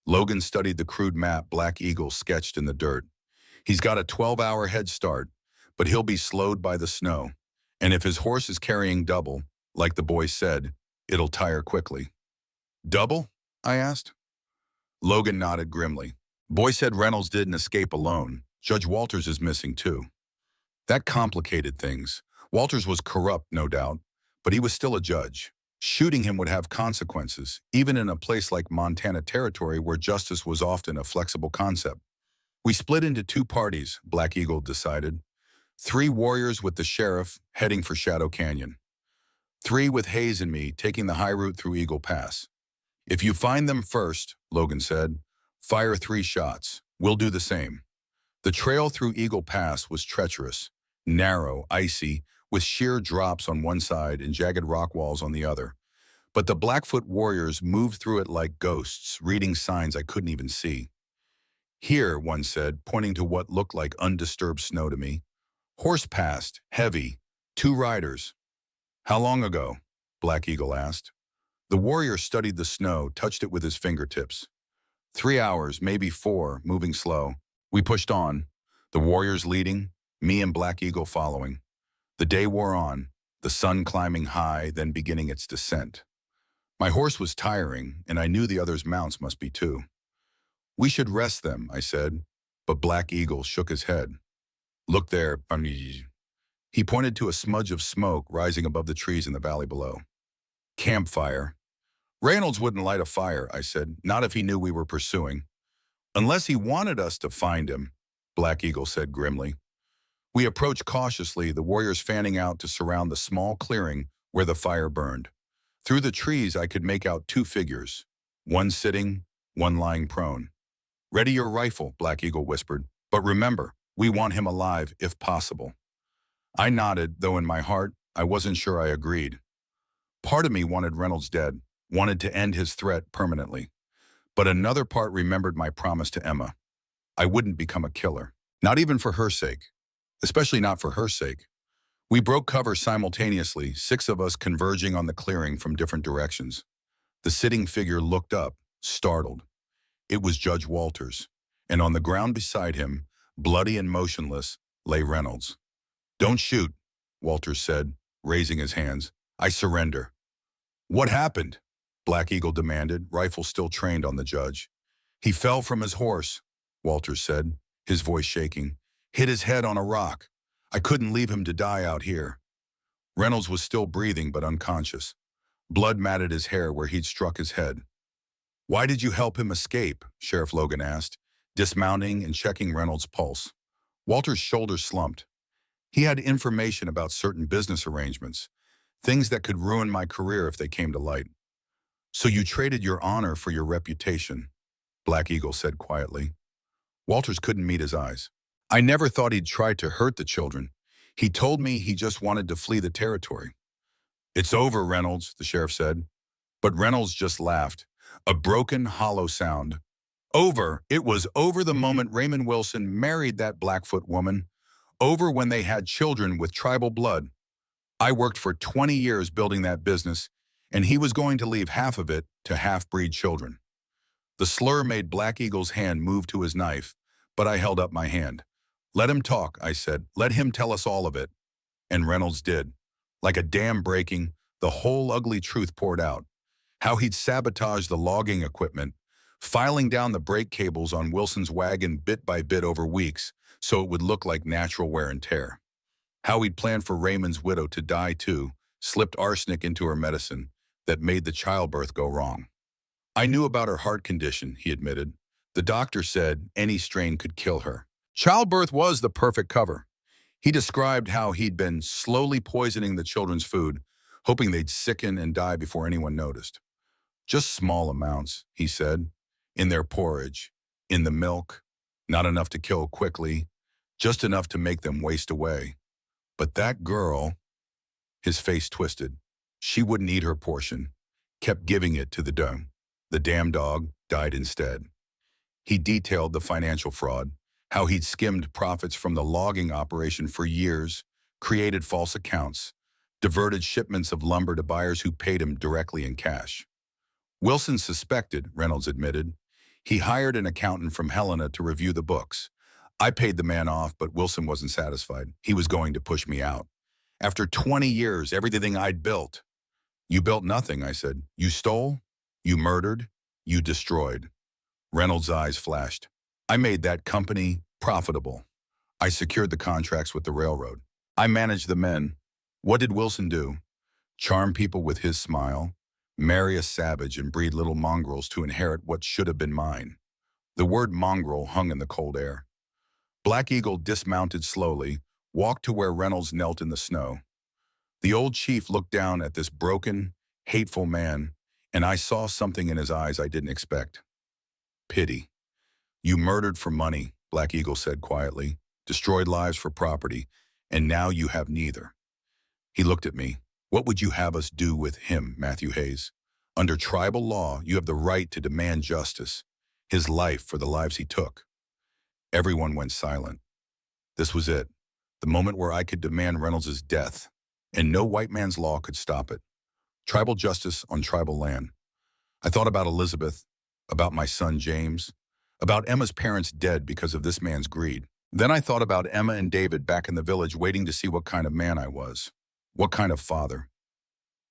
Logan studied the crude map Black Eagle sketched in the dirt. He's got a 12-hour head start, but he'll be slowed by the snow. And if his horse is carrying double, like the boy said, it'll tire quickly. Double? I asked. Logan nodded grimly. Boy said Reynolds didn't escape alone. Judge Walters is missing too. That complicated things. Walters was corrupt, no doubt, but he was still a judge. Shooting him would have consequences, even in a place like Montana territory where justice was often a flexible concept. We split into 2 parties, Black Eagle decided. 3 warriors with the sheriff heading for Shadow Canyon. 3 with Hayes and me taking the high route through Eagle Pass. If you find them first, Logan said, fire 3 shots. We'll do the same. The trail through Eagle Pass was treacherous, narrow, icy, with sheer drops on one side and jagged rock walls on the other. But the Blackfoot warriors moved through it like ghosts, reading signs I couldn't even see. Here, one said, pointing to what looked like undisturbed snow to me. Horse passed, heavy, 2 riders. How long ago? Black Eagle asked. The warrior studied the snow, touched it with his fingertips. 3 hours, maybe 4, moving slow. We pushed on, the warriors leading, me and Black Eagle following. The day wore on, the sun climbing high, then beginning its descent. My horse was tiring, and I knew the others' mounts must be too. We should rest them, I said, but Black Eagle shook his head. Look there, he pointed to a smudge of smoke rising above the trees in the valley below. Campfire. Reynolds wouldn't light a fire, I said, not if he knew we were pursuing. Unless he wanted us to find him, Black Eagle said grimly. We approached cautiously, the warriors fanning out to surround the small clearing where the fire burned. Through the trees, I could make out 2 figures, one sitting, one lying prone. Ready your rifle, Black Eagle whispered, but remember, we want him alive if possible. I nodded, though in my heart, I wasn't sure I agreed. Part of me wanted Reynolds dead, wanted to end his threat permanently. But another part remembered my promise to Emma. I wouldn't become a killer, not even for her sake, especially not for her sake. We broke cover simultaneously, 6 of us converging on the clearing from different directions. The sitting figure looked up, startled. It was Judge Walters, and on the ground beside him, bloody and motionless, lay Reynolds. Don't shoot, Walters said, raising his hands. I surrender. What happened? Black Eagle demanded, rifle still trained on the judge. He fell from his horse, Walters said, his voice shaking. Hit his head on a rock. I couldn't leave him to die out here. Reynolds was still breathing but unconscious. Blood matted his hair where he'd struck his head. Why did you help him escape? Sheriff Logan asked, dismounting and checking Reynolds' pulse. Walter's shoulders slumped. He had information about certain business arrangements, things that could ruin my career if they came to light. So you traded your honor for your reputation, Black Eagle said quietly. Walters couldn't meet his eyes. I never thought he'd try to hurt the children. He told me he just wanted to flee the territory. It's over, Reynolds, the sheriff said. But Reynolds just laughed, a broken, hollow sound. It was over the moment Raymond Wilson married that Blackfoot woman, over when they had children with tribal blood. I worked for 20 years building that business, and he was going to leave half of it to half-breed children. The slur made Black Eagle's hand move to his knife, but I held up my hand. Let him talk, I said. Let him tell us all of it. And Reynolds did. Like a dam breaking, the whole ugly truth poured out. How he'd sabotaged the logging equipment, filing down the brake cables on Wilson's wagon bit by bit over weeks so it would look like natural wear and tear. How he'd planned for Raymond's widow to die too, slipped arsenic into her medicine that made the childbirth go wrong. I knew about her heart condition, he admitted. The doctor said any strain could kill her. Childbirth was the perfect cover. He described how he'd been slowly poisoning the children's food, hoping they'd sicken and die before anyone noticed. Just small amounts, he said, in their porridge, in the milk, not enough to kill quickly, just enough to make them waste away. But that girl, his face twisted, she wouldn't eat her portion, kept giving it to the dog. The damn dog died instead. He detailed the financial fraud, how he'd skimmed profits from the logging operation for years, created false accounts, diverted shipments of lumber to buyers who paid him directly in cash. Wilson suspected, Reynolds admitted. He hired an accountant from Helena to review the books. I paid the man off, but Wilson wasn't satisfied. He was going to push me out. After 20 years, everything I'd built. You built nothing, I said. You stole, you murdered, you destroyed. Reynolds' eyes flashed. I made that company profitable. I secured the contracts with the railroad. I managed the men. What did Wilson do? Charm people with his smile, marry a savage and breed little mongrels to inherit what should have been mine. The word mongrel hung in the cold air. Black Eagle dismounted slowly, walked to where Reynolds knelt in the snow. The old chief looked down at this broken, hateful man, and I saw something in his eyes I didn't expect. Pity. You murdered for money, Black Eagle said quietly, destroyed lives for property, and now you have neither. He looked at me. What would you have us do with him, Matthew Hayes? Under tribal law, you have the right to demand justice, his life for the lives he took. Everyone went silent. This was it, the moment where I could demand Reynolds' death, and no white man's law could stop it. Tribal justice on tribal land. I thought about Elizabeth, about my son James, about Emma's parents dead because of this man's greed. Then I thought about Emma and David back in the village waiting to see what kind of man I was, what kind of father.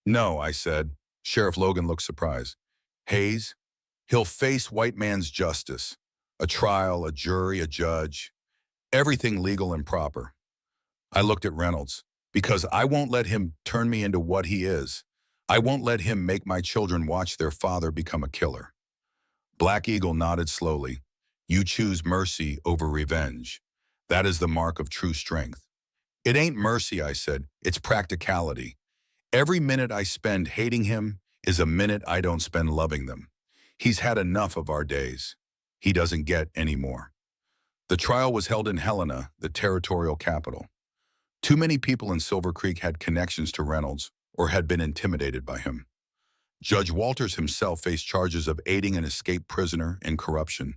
No, I said. Sheriff Logan looked surprised. Hayes, he'll face white man's justice, a trial, a jury, a judge, everything legal and proper. I looked at Reynolds, because I won't let him turn me into what he is. I won't let him make my children watch their father become a killer. Black Eagle nodded slowly. You choose mercy over revenge. That is the mark of true strength. It ain't mercy, I said. It's practicality. Every minute I spend hating him is a minute I don't spend loving them. He's had enough of our days. He doesn't get any more. The trial was held in Helena, the territorial capital. Too many people in Silver Creek had connections to Reynolds or had been intimidated by him. Judge Walters himself faced charges of aiding an escaped prisoner and corruption,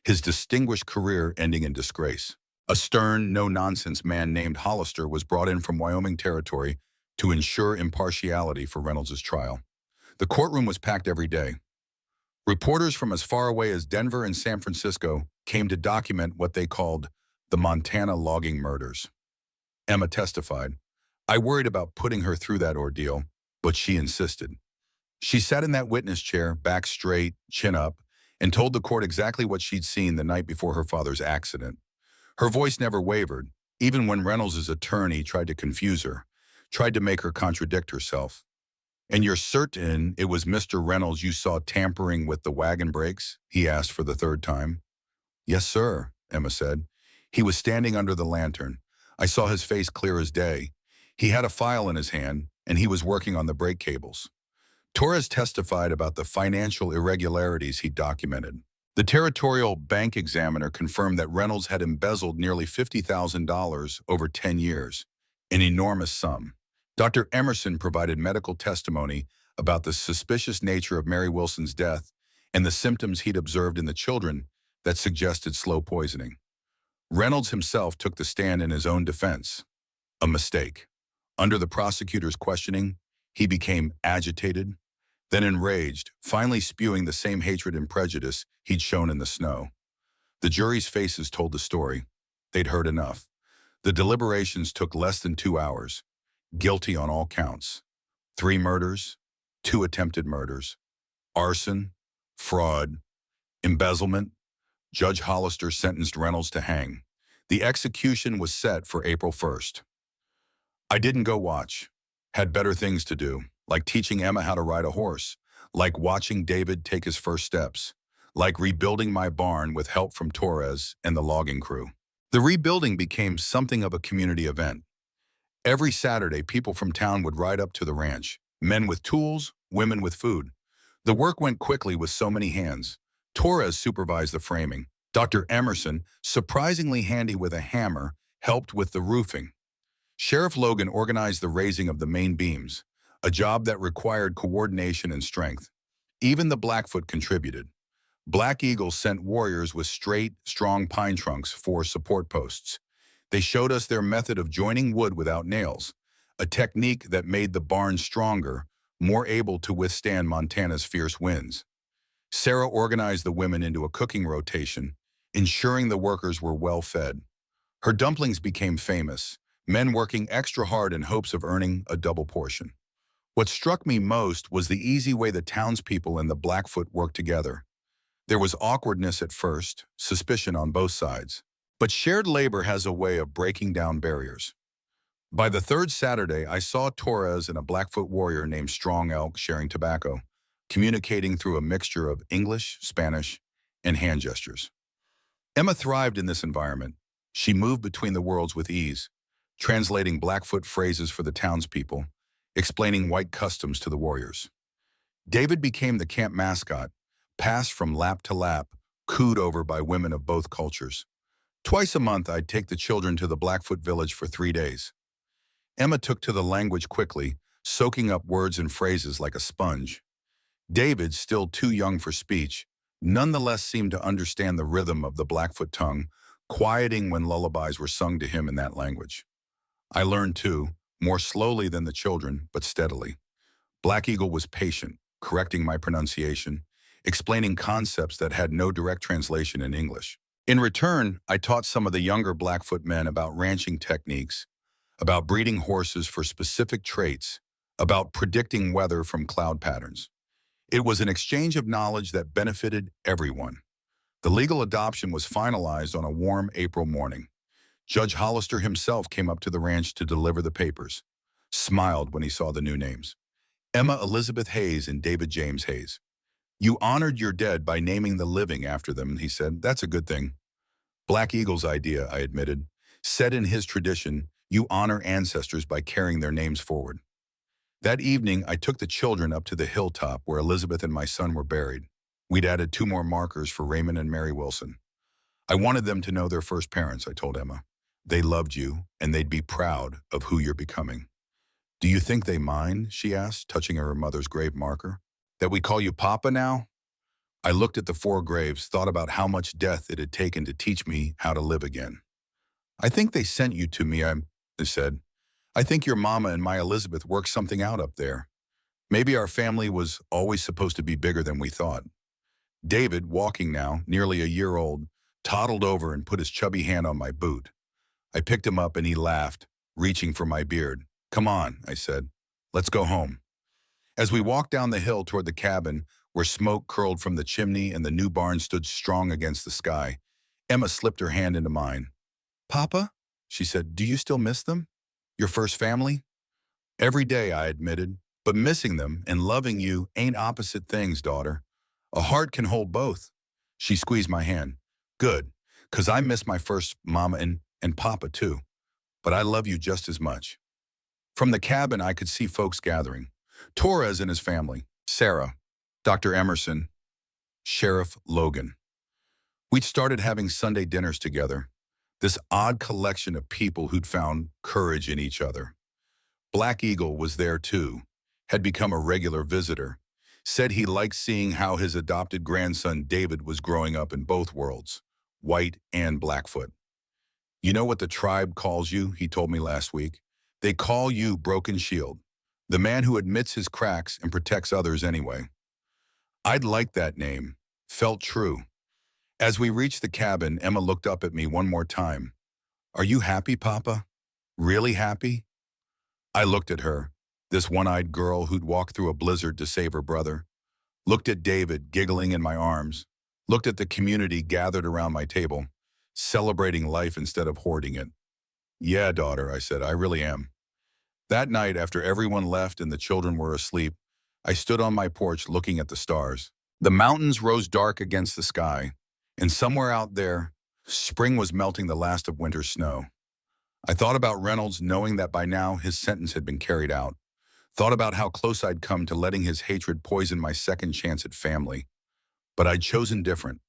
his distinguished career ending in disgrace. A stern, no-nonsense man named Hollister was brought in from Wyoming Territory to ensure impartiality for Reynolds' trial. The courtroom was packed every day. Reporters from as far away as Denver and San Francisco came to document what they called the Montana logging murders. Emma testified. I worried about putting her through that ordeal, but she insisted. She sat in that witness chair, back straight, chin up, and told the court exactly what she'd seen the night before her father's accident. Her voice never wavered, even when Reynolds' attorney tried to confuse her, tried to make her contradict herself. And you're certain it was Mr. Reynolds you saw tampering with the wagon brakes? He asked for the third time. Yes, sir, Emma said. He was standing under the lantern. I saw his face clear as day. He had a file in his hand, and he was working on the brake cables. Torres testified about the financial irregularities he documented. The territorial bank examiner confirmed that Reynolds had embezzled nearly $50,000 over 10 years, an enormous sum. Dr. Emerson provided medical testimony about the suspicious nature of Mary Wilson's death and the symptoms he'd observed in the children that suggested slow poisoning. Reynolds himself took the stand in his own defense. A mistake. Under the prosecutor's questioning, he became agitated, then enraged, finally spewing the same hatred and prejudice he'd shown in the snow. The jury's faces told the story. They'd heard enough. The deliberations took less than 2 hours. Guilty on all counts. 3 murders, 2 attempted murders, arson, fraud, embezzlement. Judge Hollister sentenced Reynolds to hang. The execution was set for April 1st. I didn't go watch. Had better things to do, like teaching Emma how to ride a horse, like watching David take his first steps, like rebuilding my barn with help from Torres and the logging crew. The rebuilding became something of a community event. Every Saturday, people from town would ride up to the ranch, men with tools, women with food. The work went quickly with so many hands. Torres supervised the framing. Dr. Emerson, surprisingly handy with a hammer, helped with the roofing. Sheriff Logan organized the raising of the main beams, a job that required coordination and strength. Even the Blackfoot contributed. Black Eagle sent warriors with straight, strong pine trunks for support posts. They showed us their method of joining wood without nails, a technique that made the barn stronger, more able to withstand Montana's fierce winds. Sarah organized the women into a cooking rotation, ensuring the workers were well fed. Her dumplings became famous, men working extra hard in hopes of earning a double portion. What struck me most was the easy way the townspeople and the Blackfoot worked together. There was awkwardness at first, suspicion on both sides. But shared labor has a way of breaking down barriers. By the 3rd Saturday, I saw Torres and a Blackfoot warrior named Strong Elk sharing tobacco, communicating through a mixture of English, Spanish, and hand gestures. Emma thrived in this environment. She moved between the worlds with ease, translating Blackfoot phrases for the townspeople, explaining white customs to the warriors. David became the camp mascot, passed from lap to lap, cooed over by women of both cultures. Twice a month, I'd take the children to the Blackfoot village for 3 days. Emma took to the language quickly, soaking up words and phrases like a sponge. David, still too young for speech, nonetheless seemed to understand the rhythm of the Blackfoot tongue, quieting when lullabies were sung to him in that language. I learned too, more slowly than the children, but steadily. Black Eagle was patient, correcting my pronunciation, explaining concepts that had no direct translation in English. In return, I taught some of the younger Blackfoot men about ranching techniques, about breeding horses for specific traits, about predicting weather from cloud patterns. It was an exchange of knowledge that benefited everyone. The legal adoption was finalized on a warm April morning. Judge Hollister himself came up to the ranch to deliver the papers, smiled when he saw the new names. Emma Elizabeth Hayes and David James Hayes. You honored your dead by naming the living after them, he said. That's a good thing. Black Eagle's idea, I admitted. Said in his tradition, you honor ancestors by carrying their names forward. That evening, I took the children up to the hilltop where Elizabeth and my son were buried. We'd added 2 more markers for Raymond and Mary Wilson. I wanted them to know their first parents, I told Emma. They loved you, and they'd be proud of who you're becoming. Do you think they mind? She asked, touching her mother's grave marker. That we call you Papa now? I looked at the 4 graves, thought about how much death it had taken to teach me how to live again. I think they sent you to me, I said. I think your mama and my Elizabeth worked something out up there. Maybe our family was always supposed to be bigger than we thought. David, walking now, nearly a year old, toddled over and put his chubby hand on my boot. I picked him up and he laughed, reaching for my beard. Come on, I said. Let's go home. As we walked down the hill toward the cabin, where smoke curled from the chimney and the new barn stood strong against the sky, Emma slipped her hand into mine. Papa, she said, do you still miss them? Your first family? Every day, I admitted, but missing them and loving you ain't opposite things, daughter. A heart can hold both. She squeezed my hand. Good, 'cause I miss my first mama and papa too, but I love you just as much. From the cabin, I could see folks gathering. Torres and his family, Sarah, Dr. Emerson, Sheriff Logan. We'd started having Sunday dinners together, this odd collection of people who'd found courage in each other. Black Eagle was there too, had become a regular visitor. Said he liked seeing how his adopted grandson David was growing up in both worlds, white and Blackfoot. You know what the tribe calls you, he told me last week? They call you Broken Shield, the man who admits his cracks and protects others anyway. I'd liked that name. Felt true. As we reached the cabin, Emma looked up at me one more time. Are you happy, Papa? Really happy? I looked at her, this one-eyed girl who'd walked through a blizzard to save her brother. Looked at David giggling in my arms. Looked at the community gathered around my table, celebrating life instead of hoarding it. Yeah, daughter, I said, I really am. That night, after everyone left and the children were asleep, I stood on my porch looking at the stars. The mountains rose dark against the sky, and somewhere out there, spring was melting the last of winter's snow. I thought about Reynolds knowing that by now his sentence had been carried out. Thought about how close I'd come to letting his hatred poison my second chance at family. But I'd chosen different.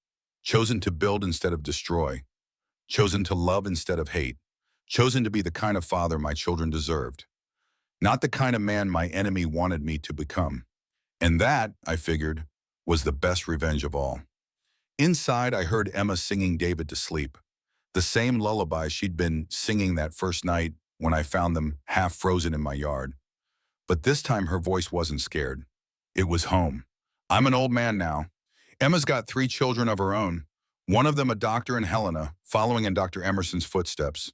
Chosen to build instead of destroy. Chosen to love instead of hate. Chosen to be the kind of father my children deserved. Not the kind of man my enemy wanted me to become. And that, I figured, was the best revenge of all. Inside, I heard Emma singing David to sleep. The same lullaby she'd been singing that first night when I found them half frozen in my yard. But this time her voice wasn't scared. It was home. I'm an old man now. Emma's got 3 children of her own. One of them a doctor in Helena, following in Dr. Emerson's footsteps.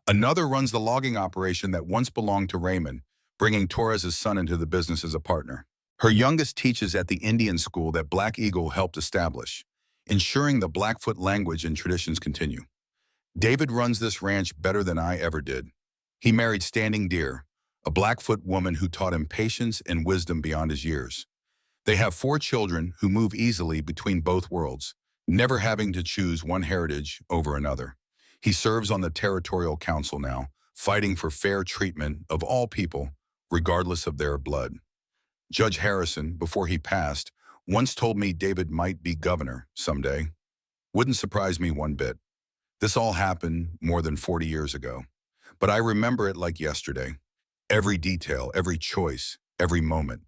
Another runs the logging operation that once belonged to Raymond, bringing Torres's son into the business as a partner. Her youngest teaches at the Indian school that Black Eagle helped establish, ensuring the Blackfoot language and traditions continue. David runs this ranch better than I ever did. He married Standing Deer, a Blackfoot woman who taught him patience and wisdom beyond his years. They have 4 children who move easily between both worlds, never having to choose one heritage over another. He serves on the Territorial Council now, fighting for fair treatment of all people, regardless of their blood. Judge Harrison, before he passed, once told me David might be governor someday. Wouldn't surprise me one bit. This all happened more than 40 years ago, but I remember it like yesterday. Every detail, every choice, every moment.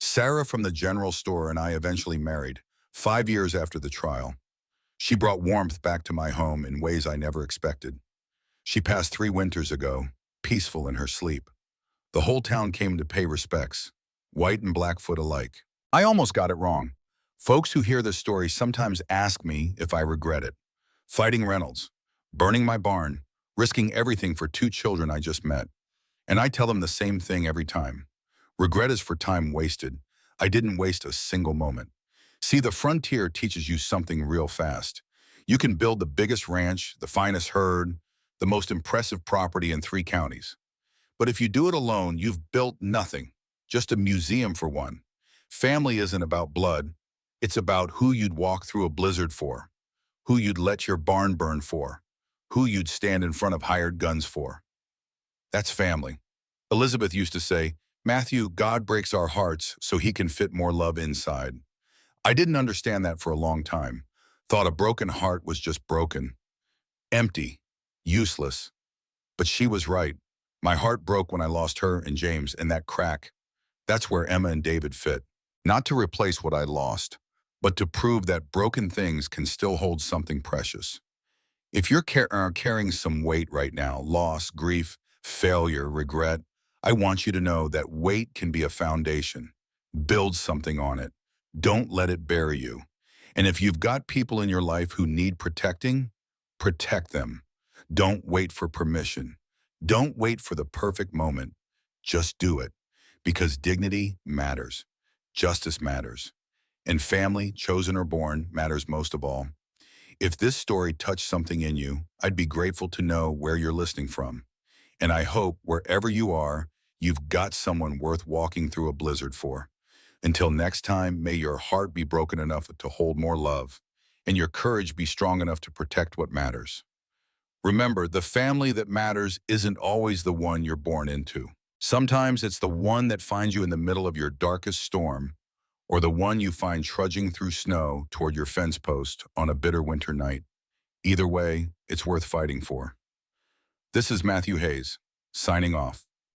Sarah from the general store and I eventually married, 5 years after the trial. She brought warmth back to my home in ways I never expected. She passed 3 winters ago, peaceful in her sleep. The whole town came to pay respects, white and Blackfoot alike. I almost got it wrong. Folks who hear this story sometimes ask me if I regret it. Fighting Reynolds, burning my barn, risking everything for 2 children I just met. And I tell them the same thing every time. Regret is for time wasted. I didn't waste a single moment. See, the frontier teaches you something real fast. You can build the biggest ranch, the finest herd, the most impressive property in 3 counties. But if you do it alone, you've built nothing, just a museum for one. Family isn't about blood. It's about who you'd walk through a blizzard for, who you'd let your barn burn for, who you'd stand in front of hired guns for. That's family. Elizabeth used to say, Matthew, God breaks our hearts so he can fit more love inside. I didn't understand that for a long time. Thought a broken heart was just broken. Empty. Useless. But she was right. My heart broke when I lost her and James, and that crack. That's where Emma and David fit. Not to replace what I lost, but to prove that broken things can still hold something precious. If you're carrying some weight right now, loss, grief, failure, regret, I want you to know that weight can be a foundation. Build something on it. Don't let it bury you. And if you've got people in your life who need protecting, protect them. Don't wait for permission. Don't wait for the perfect moment. Just do it. Because dignity matters. Justice matters. And family, chosen or born, matters most of all. If this story touched something in you, I'd be grateful to know where you're listening from. And I hope wherever you are, you've got someone worth walking through a blizzard for. Until next time, may your heart be broken enough to hold more love, and your courage be strong enough to protect what matters. Remember, the family that matters isn't always the one you're born into. Sometimes it's the one that finds you in the middle of your darkest storm, or the one you find trudging through snow toward your fence post on a bitter winter night. Either way, it's worth fighting for. This is Matthew Hayes, signing off.